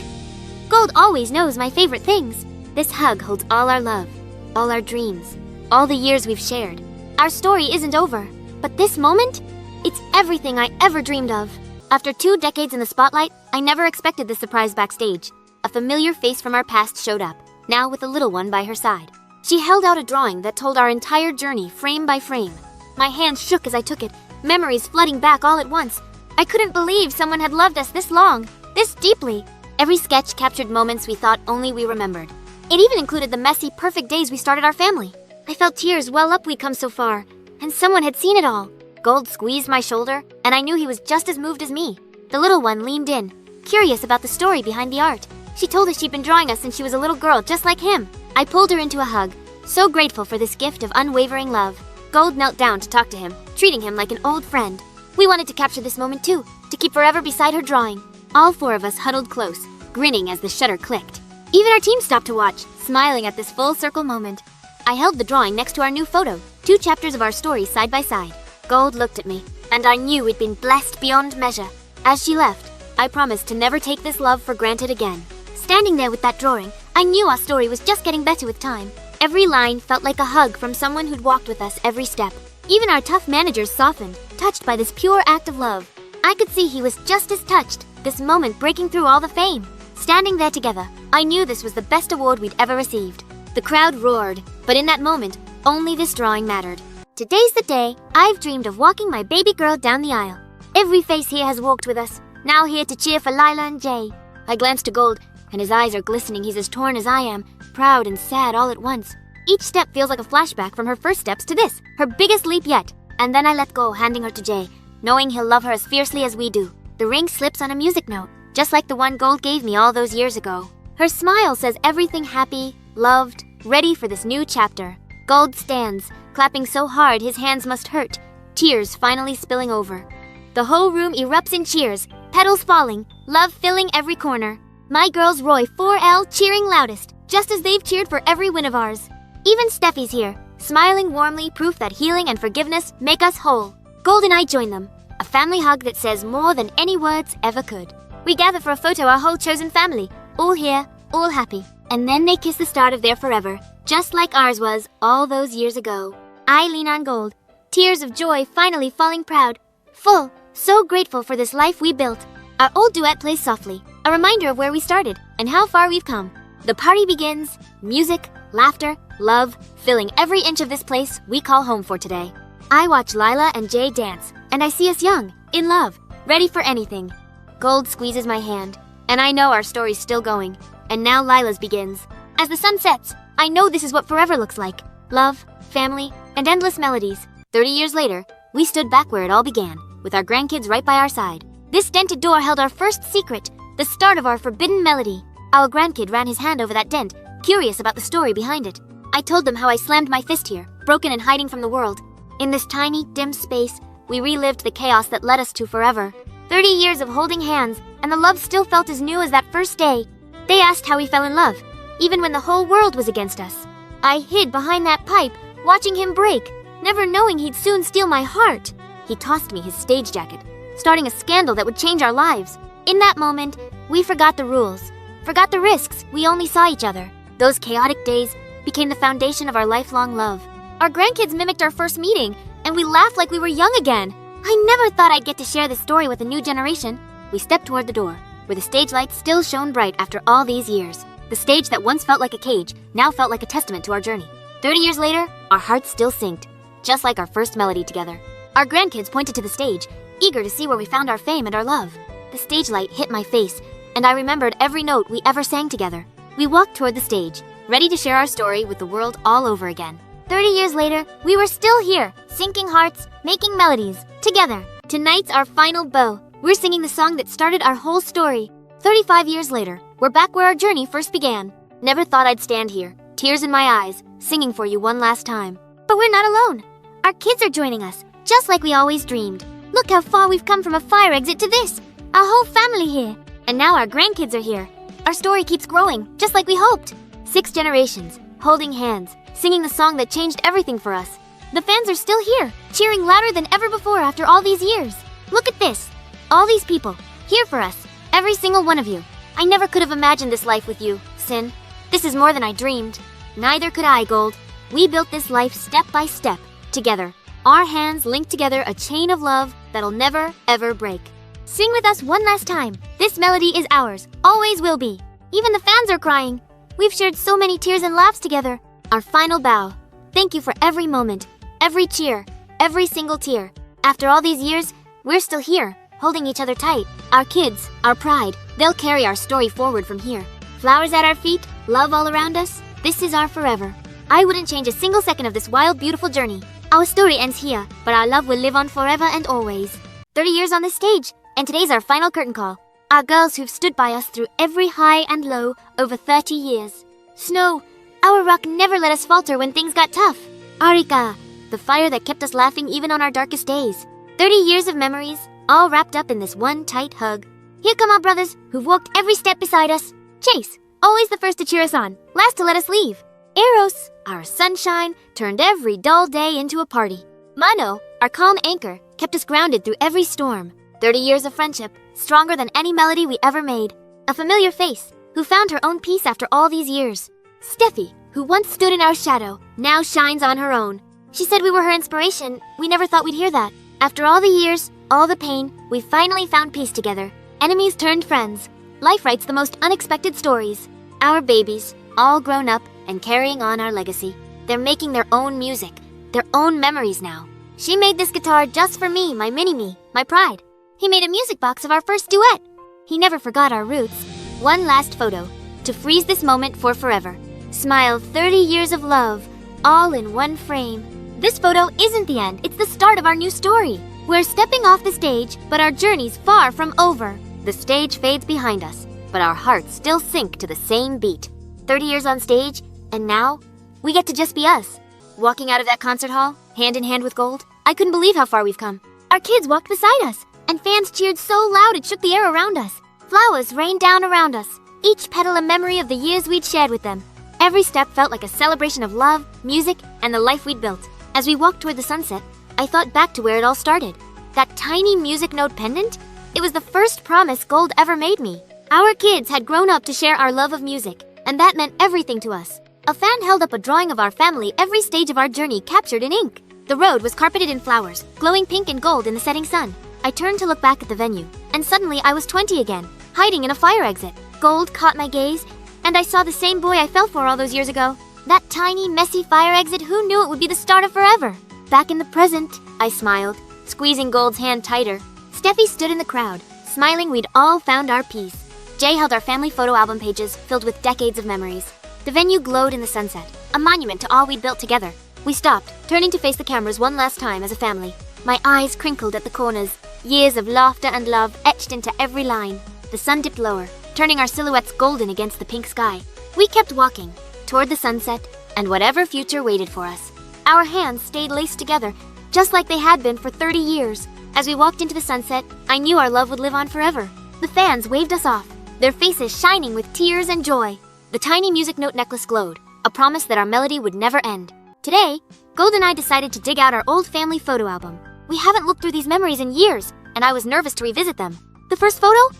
Gold always knows my favorite things. This hug holds all our love, all our dreams, all the years we've shared. Our story isn't over, but this moment, it's everything I ever dreamed of. After 2 decades in the spotlight, I never expected this surprise backstage. A familiar face from our past showed up, now with a little one by her side. She held out a drawing that told our entire journey frame by frame. My hand shook as I took it, memories flooding back all at once. I couldn't believe someone had loved us this long, this deeply. Every sketch captured moments we thought only we remembered. It even included the messy, perfect days we started our family. I felt tears well up we'd come so far, and someone had seen it all. Gold squeezed my shoulder, and I knew he was just as moved as me. The little one leaned in, curious about the story behind the art. She told us she'd been drawing us since she was a little girl just like him. I pulled her into a hug, so grateful for this gift of unwavering love. Gold knelt down to talk to him, treating him like an old friend. We wanted to capture this moment too, to keep forever beside her drawing. All 4 of us huddled close, grinning as the shutter clicked. Even our team stopped to watch, smiling at this full circle moment. I held the drawing next to our new photo, 2 chapters of our story side by side. Gold looked at me, and I knew we'd been blessed beyond measure. As she left, I promised to never take this love for granted again. Standing there with that drawing, I knew our story was just getting better with time. Every line felt like a hug from someone who'd walked with us every step. Even our tough managers softened, touched by this pure act of love. I could see he was just as touched, this moment breaking through all the fame. Standing there together, I knew this was the best award we'd ever received. The crowd roared, but in that moment, only this drawing mattered. Today's the day I've dreamed of walking my baby girl down the aisle. Every face here has walked with us, now here to cheer for Lila and Jay. I glanced to Gold, and his eyes are glistening. He's as torn as I am, proud and sad all at once. Each step feels like a flashback from her first steps to this, her biggest leap yet. And then I let go, handing her to Jay, knowing he'll love her as fiercely as we do. The ring slips on a music note, just like the one Gold gave me all those years ago. Her smile says everything happy, loved, ready for this new chapter. Gold stands, clapping so hard his hands must hurt, tears finally spilling over. The whole room erupts in cheers, petals falling, love filling every corner. My girls Roy 4L cheering loudest, just as they've cheered for every win of ours. Even Steffi's here, smiling warmly, proof that healing and forgiveness make us whole. Gold and I join them, a family hug that says more than any words ever could. We gather for a photo, our whole chosen family, all here, all happy. And then they kiss the start of their forever, just like ours was all those years ago. I lean on Gold, tears of joy finally falling proud, full, so grateful for this life we built. Our old duet plays softly, a reminder of where we started and how far we've come. The party begins, music, Laughter, love, filling every inch of this place we call home for today. I watch Lila and Jay dance, and I see us young, in love, ready for anything. Gold squeezes my hand, and I know our story's still going. And now Lila's begins. As the sun sets, I know this is what forever looks like. Love, family, and endless melodies. 30 years later, we stood back where it all began, with our grandkids right by our side. This dented door held our first secret, the start of our forbidden melody. Our grandkid ran his hand over that dent, curious about the story behind it. I told them how I slammed my fist here, broken and hiding from the world. In this tiny, dim space, we relived the chaos that led us to forever. 30 years of holding hands, and the love still felt as new as that first day. They asked how we fell in love, even when the whole world was against us. I hid behind that pipe, watching him break, never knowing he'd soon steal my heart. He tossed me his stage jacket, starting a scandal that would change our lives. In that moment, we forgot the rules, forgot the risks, we only saw each other. Those chaotic days became the foundation of our lifelong love. Our grandkids mimicked our first meeting, and we laughed like we were young again. I never thought I'd get to share this story with a new generation. We stepped toward the door, where the stage lights still shone bright after all these years. The stage that once felt like a cage now felt like a testament to our journey. 30 years later, our hearts still synced, just like our first melody together. Our grandkids pointed to the stage, eager to see where we found our fame and our love. The stage light hit my face, and I remembered every note we ever sang together. We walked toward the stage, ready to share our story with the world all over again. 30 years later, we were still here, syncing hearts, making melodies, together. Tonight's our final bow. We're singing the song that started our whole story. 35 years later, we're back where our journey first began. Never thought I'd stand here, tears in my eyes, singing for you one last time. But we're not alone. Our kids are joining us, just like we always dreamed. Look how far we've come from a fire exit to this. Our whole family here. And now our grandkids are here. Our story keeps growing, just like we hoped. 6 generations, holding hands, singing the song that changed everything for us. The fans are still here, cheering louder than ever before after all these years. Look at this. All these people, here for us. Every single one of you. I never could have imagined this life with you, Sin. This is more than I dreamed. Neither could I, Gold. We built this life step by step, together. Our hands linked together a chain of love that'll never, ever break. Sing with us one last time. This melody is ours, always will be. Even the fans are crying. We've shared so many tears and laughs together. Our final bow. Thank you for every moment, every cheer, every single tear. After all these years, we're still here, holding each other tight. Our kids, our pride, they'll carry our story forward from here. Flowers at our feet, love all around us. This is our forever. I wouldn't change a single second of this wild, beautiful journey. Our story ends here, but our love will live on forever and always. 30 years on this stage, and today's our final curtain call. Our girls who've stood by us through every high and low over 30 years. Snow, our rock never let us falter when things got tough. Arika, the fire that kept us laughing even on our darkest days. 30 years of memories, all wrapped up in this one tight hug. Here come our brothers, who've walked every step beside us. Chase, always the first to cheer us on, last to let us leave. Eros, our sunshine, turned every dull day into a party. Mano, our calm anchor, kept us grounded through every storm. 30 years of friendship, stronger than any melody we ever made. A familiar face, who found her own peace after all these years. Steffi, who once stood in our shadow, now shines on her own. She said we were her inspiration. We never thought we'd hear that. After all the years, all the pain, we finally found peace together. Enemies turned friends. Life writes the most unexpected stories. Our babies, all grown up and carrying on our legacy. They're making their own music, their own memories now. She made this guitar just for me, my mini-me, my pride. He made a music box of our first duet. He never forgot our roots. One last photo, to freeze this moment for forever. Smile 30 years of love, all in one frame. This photo isn't the end, it's the start of our new story. We're stepping off the stage, but our journey's far from over. The stage fades behind us, but our hearts still sync to the same beat. 30 years on stage, and now, we get to just be us. Walking out of that concert hall, hand in hand with Gold, I couldn't believe how far we've come. Our kids walked beside us, and fans cheered so loud it shook the air around us. Flowers rained down around us, each petal a memory of the years we'd shared with them. Every step felt like a celebration of love, music, and the life we'd built. As we walked toward the sunset, I thought back to where it all started. That tiny music note pendant? It was the first promise Gold ever made me. Our kids had grown up to share our love of music, and that meant everything to us. A fan held up a drawing of our family every stage of our journey captured in ink. The road was carpeted in flowers, glowing pink and gold in the setting sun. I turned to look back at the venue, and suddenly I was 20 again, hiding in a fire exit. Gold caught my gaze, and I saw the same boy I fell for all those years ago. That tiny, messy fire exit, who knew it would be the start of forever? Back in the present, I smiled, squeezing Gold's hand tighter. Steffi stood in the crowd, smiling we'd all found our peace. Jay held our family photo album pages filled with decades of memories. The venue glowed in the sunset, a monument to all we'd built together. We stopped, turning to face the cameras one last time as a family. My eyes crinkled at the corners, years of laughter and love etched into every line. The sun dipped lower, turning our silhouettes golden against the pink sky. We kept walking, toward the sunset, and whatever future waited for us. Our hands stayed laced together, just like they had been for 30 years. As we walked into the sunset, I knew our love would live on forever. The fans waved us off, their faces shining with tears and joy. The tiny music note necklace glowed, a promise that our melody would never end. Today, Gold and I decided to dig out our old family photo album. We haven't looked through these memories in years, and I was nervous to revisit them. The first photo?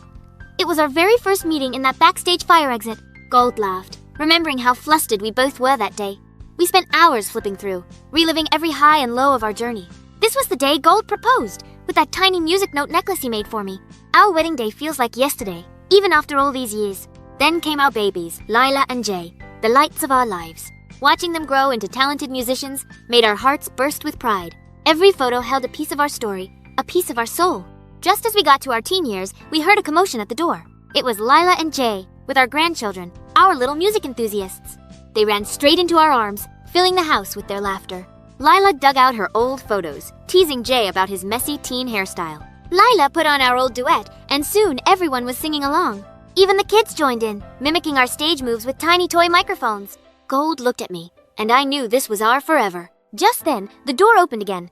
It was our very first meeting in that backstage fire exit. Gold laughed, remembering how flustered we both were that day. We spent hours flipping through, reliving every high and low of our journey. This was the day Gold proposed, with that tiny music note necklace he made for me. Our wedding day feels like yesterday, even after all these years. Then came our babies, Lila and Jay, the lights of our lives. Watching them grow into talented musicians made our hearts burst with pride. Every photo held a piece of our story, a piece of our soul. Just as we got to our teen years, we heard a commotion at the door. It was Lila and Jay, with our grandchildren, our little music enthusiasts. They ran straight into our arms, filling the house with their laughter. Lila dug out her old photos, teasing Jay about his messy teen hairstyle. Lila put on our old duet, and soon everyone was singing along. Even the kids joined in, mimicking our stage moves with tiny toy microphones. Gold looked at me, and I knew this was our forever. Just then, the door opened again.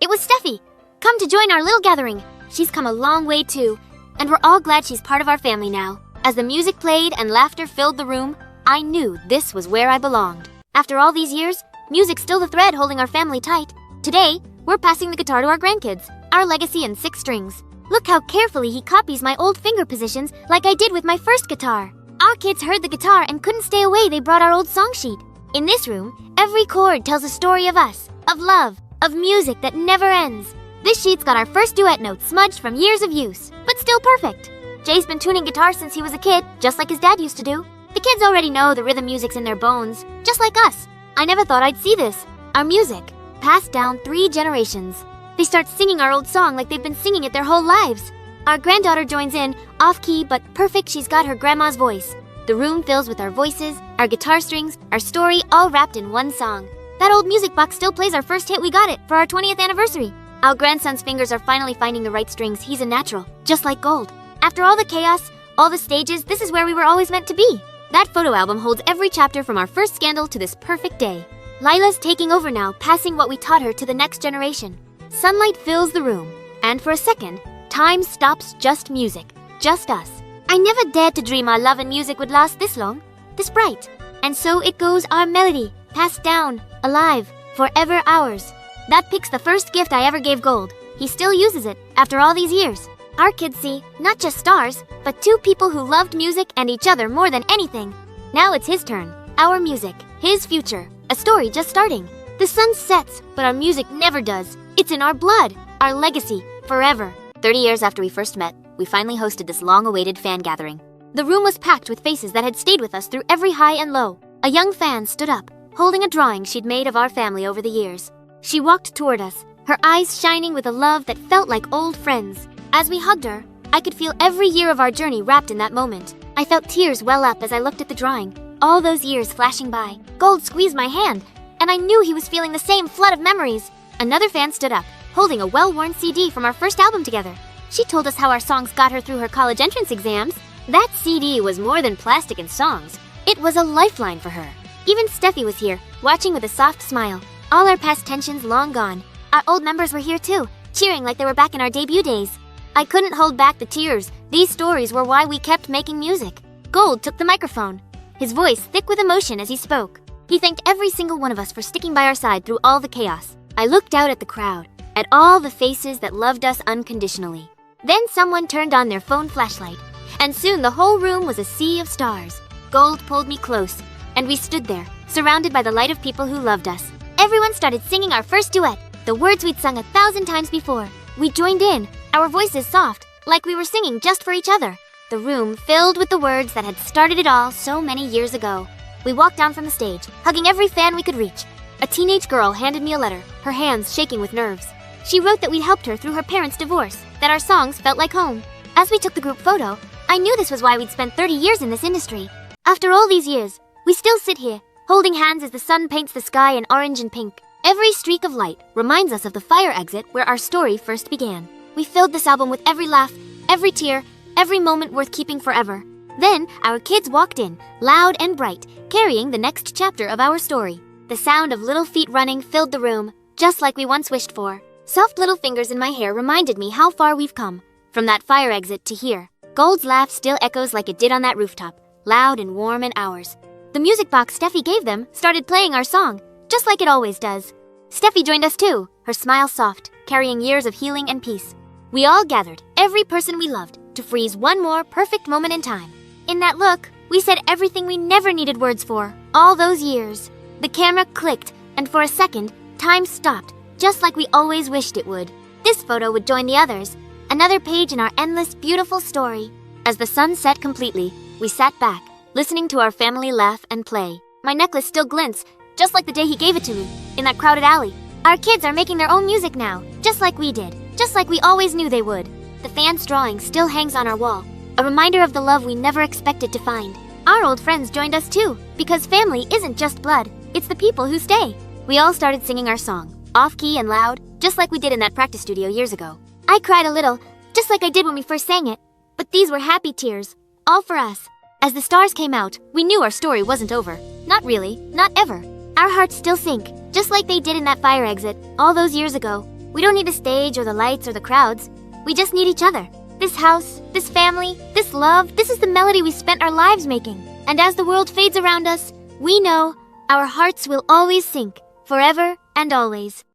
It was Steffi. Come to join our little gathering. She's come a long way too, and we're all glad she's part of our family now. As the music played and laughter filled the room, I knew this was where I belonged. After all these years, music's still the thread holding our family tight. Today, we're passing the guitar to our grandkids, our legacy in 6 strings. Look how carefully he copies my old finger positions like I did with my first guitar. Our kids heard the guitar and couldn't stay away. They brought our old song sheet. In this room, every chord tells a story of us, of love, of music that never ends. This sheet's got our first duet notes smudged from years of use, but still perfect. Jay's been tuning guitar since he was a kid, just like his dad used to do. The kids already know the rhythm music's in their bones, just like us. I never thought I'd see this. Our music, passed down 3 generations. They start singing our old song like they've been singing it their whole lives. Our granddaughter joins in, off-key but perfect. She's got her grandma's voice. The room fills with our voices, our guitar strings, our story, all wrapped in one song. That old music box still plays our first hit. We got it for our 20th anniversary. Our grandson's fingers are finally finding the right strings. He's a natural, just like Gold. After all the chaos, all the stages, this is where we were always meant to be. That photo album holds every chapter from our first scandal to this perfect day. Lila's taking over now, passing what we taught her to the next generation. Sunlight fills the room, and for a second, time stops. Just music, just us. I never dared to dream our love and music would last this long, this bright. And so it goes, our melody, passed down, alive, forever ours. That pic's the first gift I ever gave Gold. He still uses it, after all these years. Our kids see, not just stars, but 2 people who loved music and each other more than anything. Now it's his turn. Our music, his future, a story just starting. The sun sets, but our music never does. It's in our blood, our legacy, forever. 30 years after we first met, we finally hosted this long-awaited fan gathering. The room was packed with faces that had stayed with us through every high and low. A young fan stood up, holding a drawing she'd made of our family over the years. She walked toward us, her eyes shining with a love that felt like old friends. As we hugged her, I could feel every year of our journey wrapped in that moment. I felt tears well up as I looked at the drawing, all those years flashing by. Gold squeezed my hand, and I knew he was feeling the same flood of memories. Another fan stood up, holding a well-worn CD from our first album together. She told us how our songs got her through her college entrance exams. That CD was more than plastic and songs. It was a lifeline for her. Even Steffi was here, watching with a soft smile. All our past tensions long gone. Our old members were here too, cheering like they were back in our debut days. I couldn't hold back the tears. These stories were why we kept making music. Gold took the microphone, his voice thick with emotion as he spoke. He thanked every single one of us for sticking by our side through all the chaos. I looked out at the crowd, at all the faces that loved us unconditionally. Then someone turned on their phone flashlight, and soon the whole room was a sea of stars. Gold pulled me close, and we stood there, surrounded by the light of people who loved us. Everyone started singing our first duet, the words we'd sung 1,000 times before. We joined in, our voices soft, like we were singing just for each other. The room filled with the words that had started it all so many years ago. We walked down from the stage, hugging every fan we could reach. A teenage girl handed me a letter, her hands shaking with nerves. She wrote that we'd helped her through her parents' divorce, that our songs felt like home. As we took the group photo, I knew this was why we'd spent 30 years in this industry. After all these years, we still sit here, holding hands as the sun paints the sky in orange and pink. Every streak of light reminds us of the fire exit where our story first began. We filled this album with every laugh, every tear, every moment worth keeping forever. Then, our kids walked in, loud and bright, carrying the next chapter of our story. The sound of little feet running filled the room, just like we once wished for. Soft little fingers in my hair reminded me how far we've come, from that fire exit to here. Gold's laugh still echoes like it did on that rooftop, loud and warm and ours. The music box Steffi gave them started playing our song, just like it always does. Steffi joined us too, her smile soft, carrying years of healing and peace. We all gathered, every person we loved, to freeze one more perfect moment in time. In that look, we said everything we never needed words for, all those years. The camera clicked, and for a second, time stopped, just like we always wished it would. This photo would join the others, another page in our endless, beautiful story. As the sun set completely, we sat back, listening to our family laugh and play. My necklace still glints, just like the day he gave it to me, in that crowded alley. Our kids are making their own music now, just like we did, just like we always knew they would. The fan's drawing still hangs on our wall, a reminder of the love we never expected to find. Our old friends joined us too, because family isn't just blood, it's the people who stay. We all started singing our song, off-key and loud, just like we did in that practice studio years ago. I cried a little, just like I did when we first sang it, but these were happy tears, all for us. As the stars came out, we knew our story wasn't over. Not really, not ever. Our hearts still sink, just like they did in that fire exit, all those years ago. We don't need a stage or the lights or the crowds. We just need each other. This house, this family, this love, this is the melody we spent our lives making. And as the world fades around us, we know our hearts will always sink, forever and always.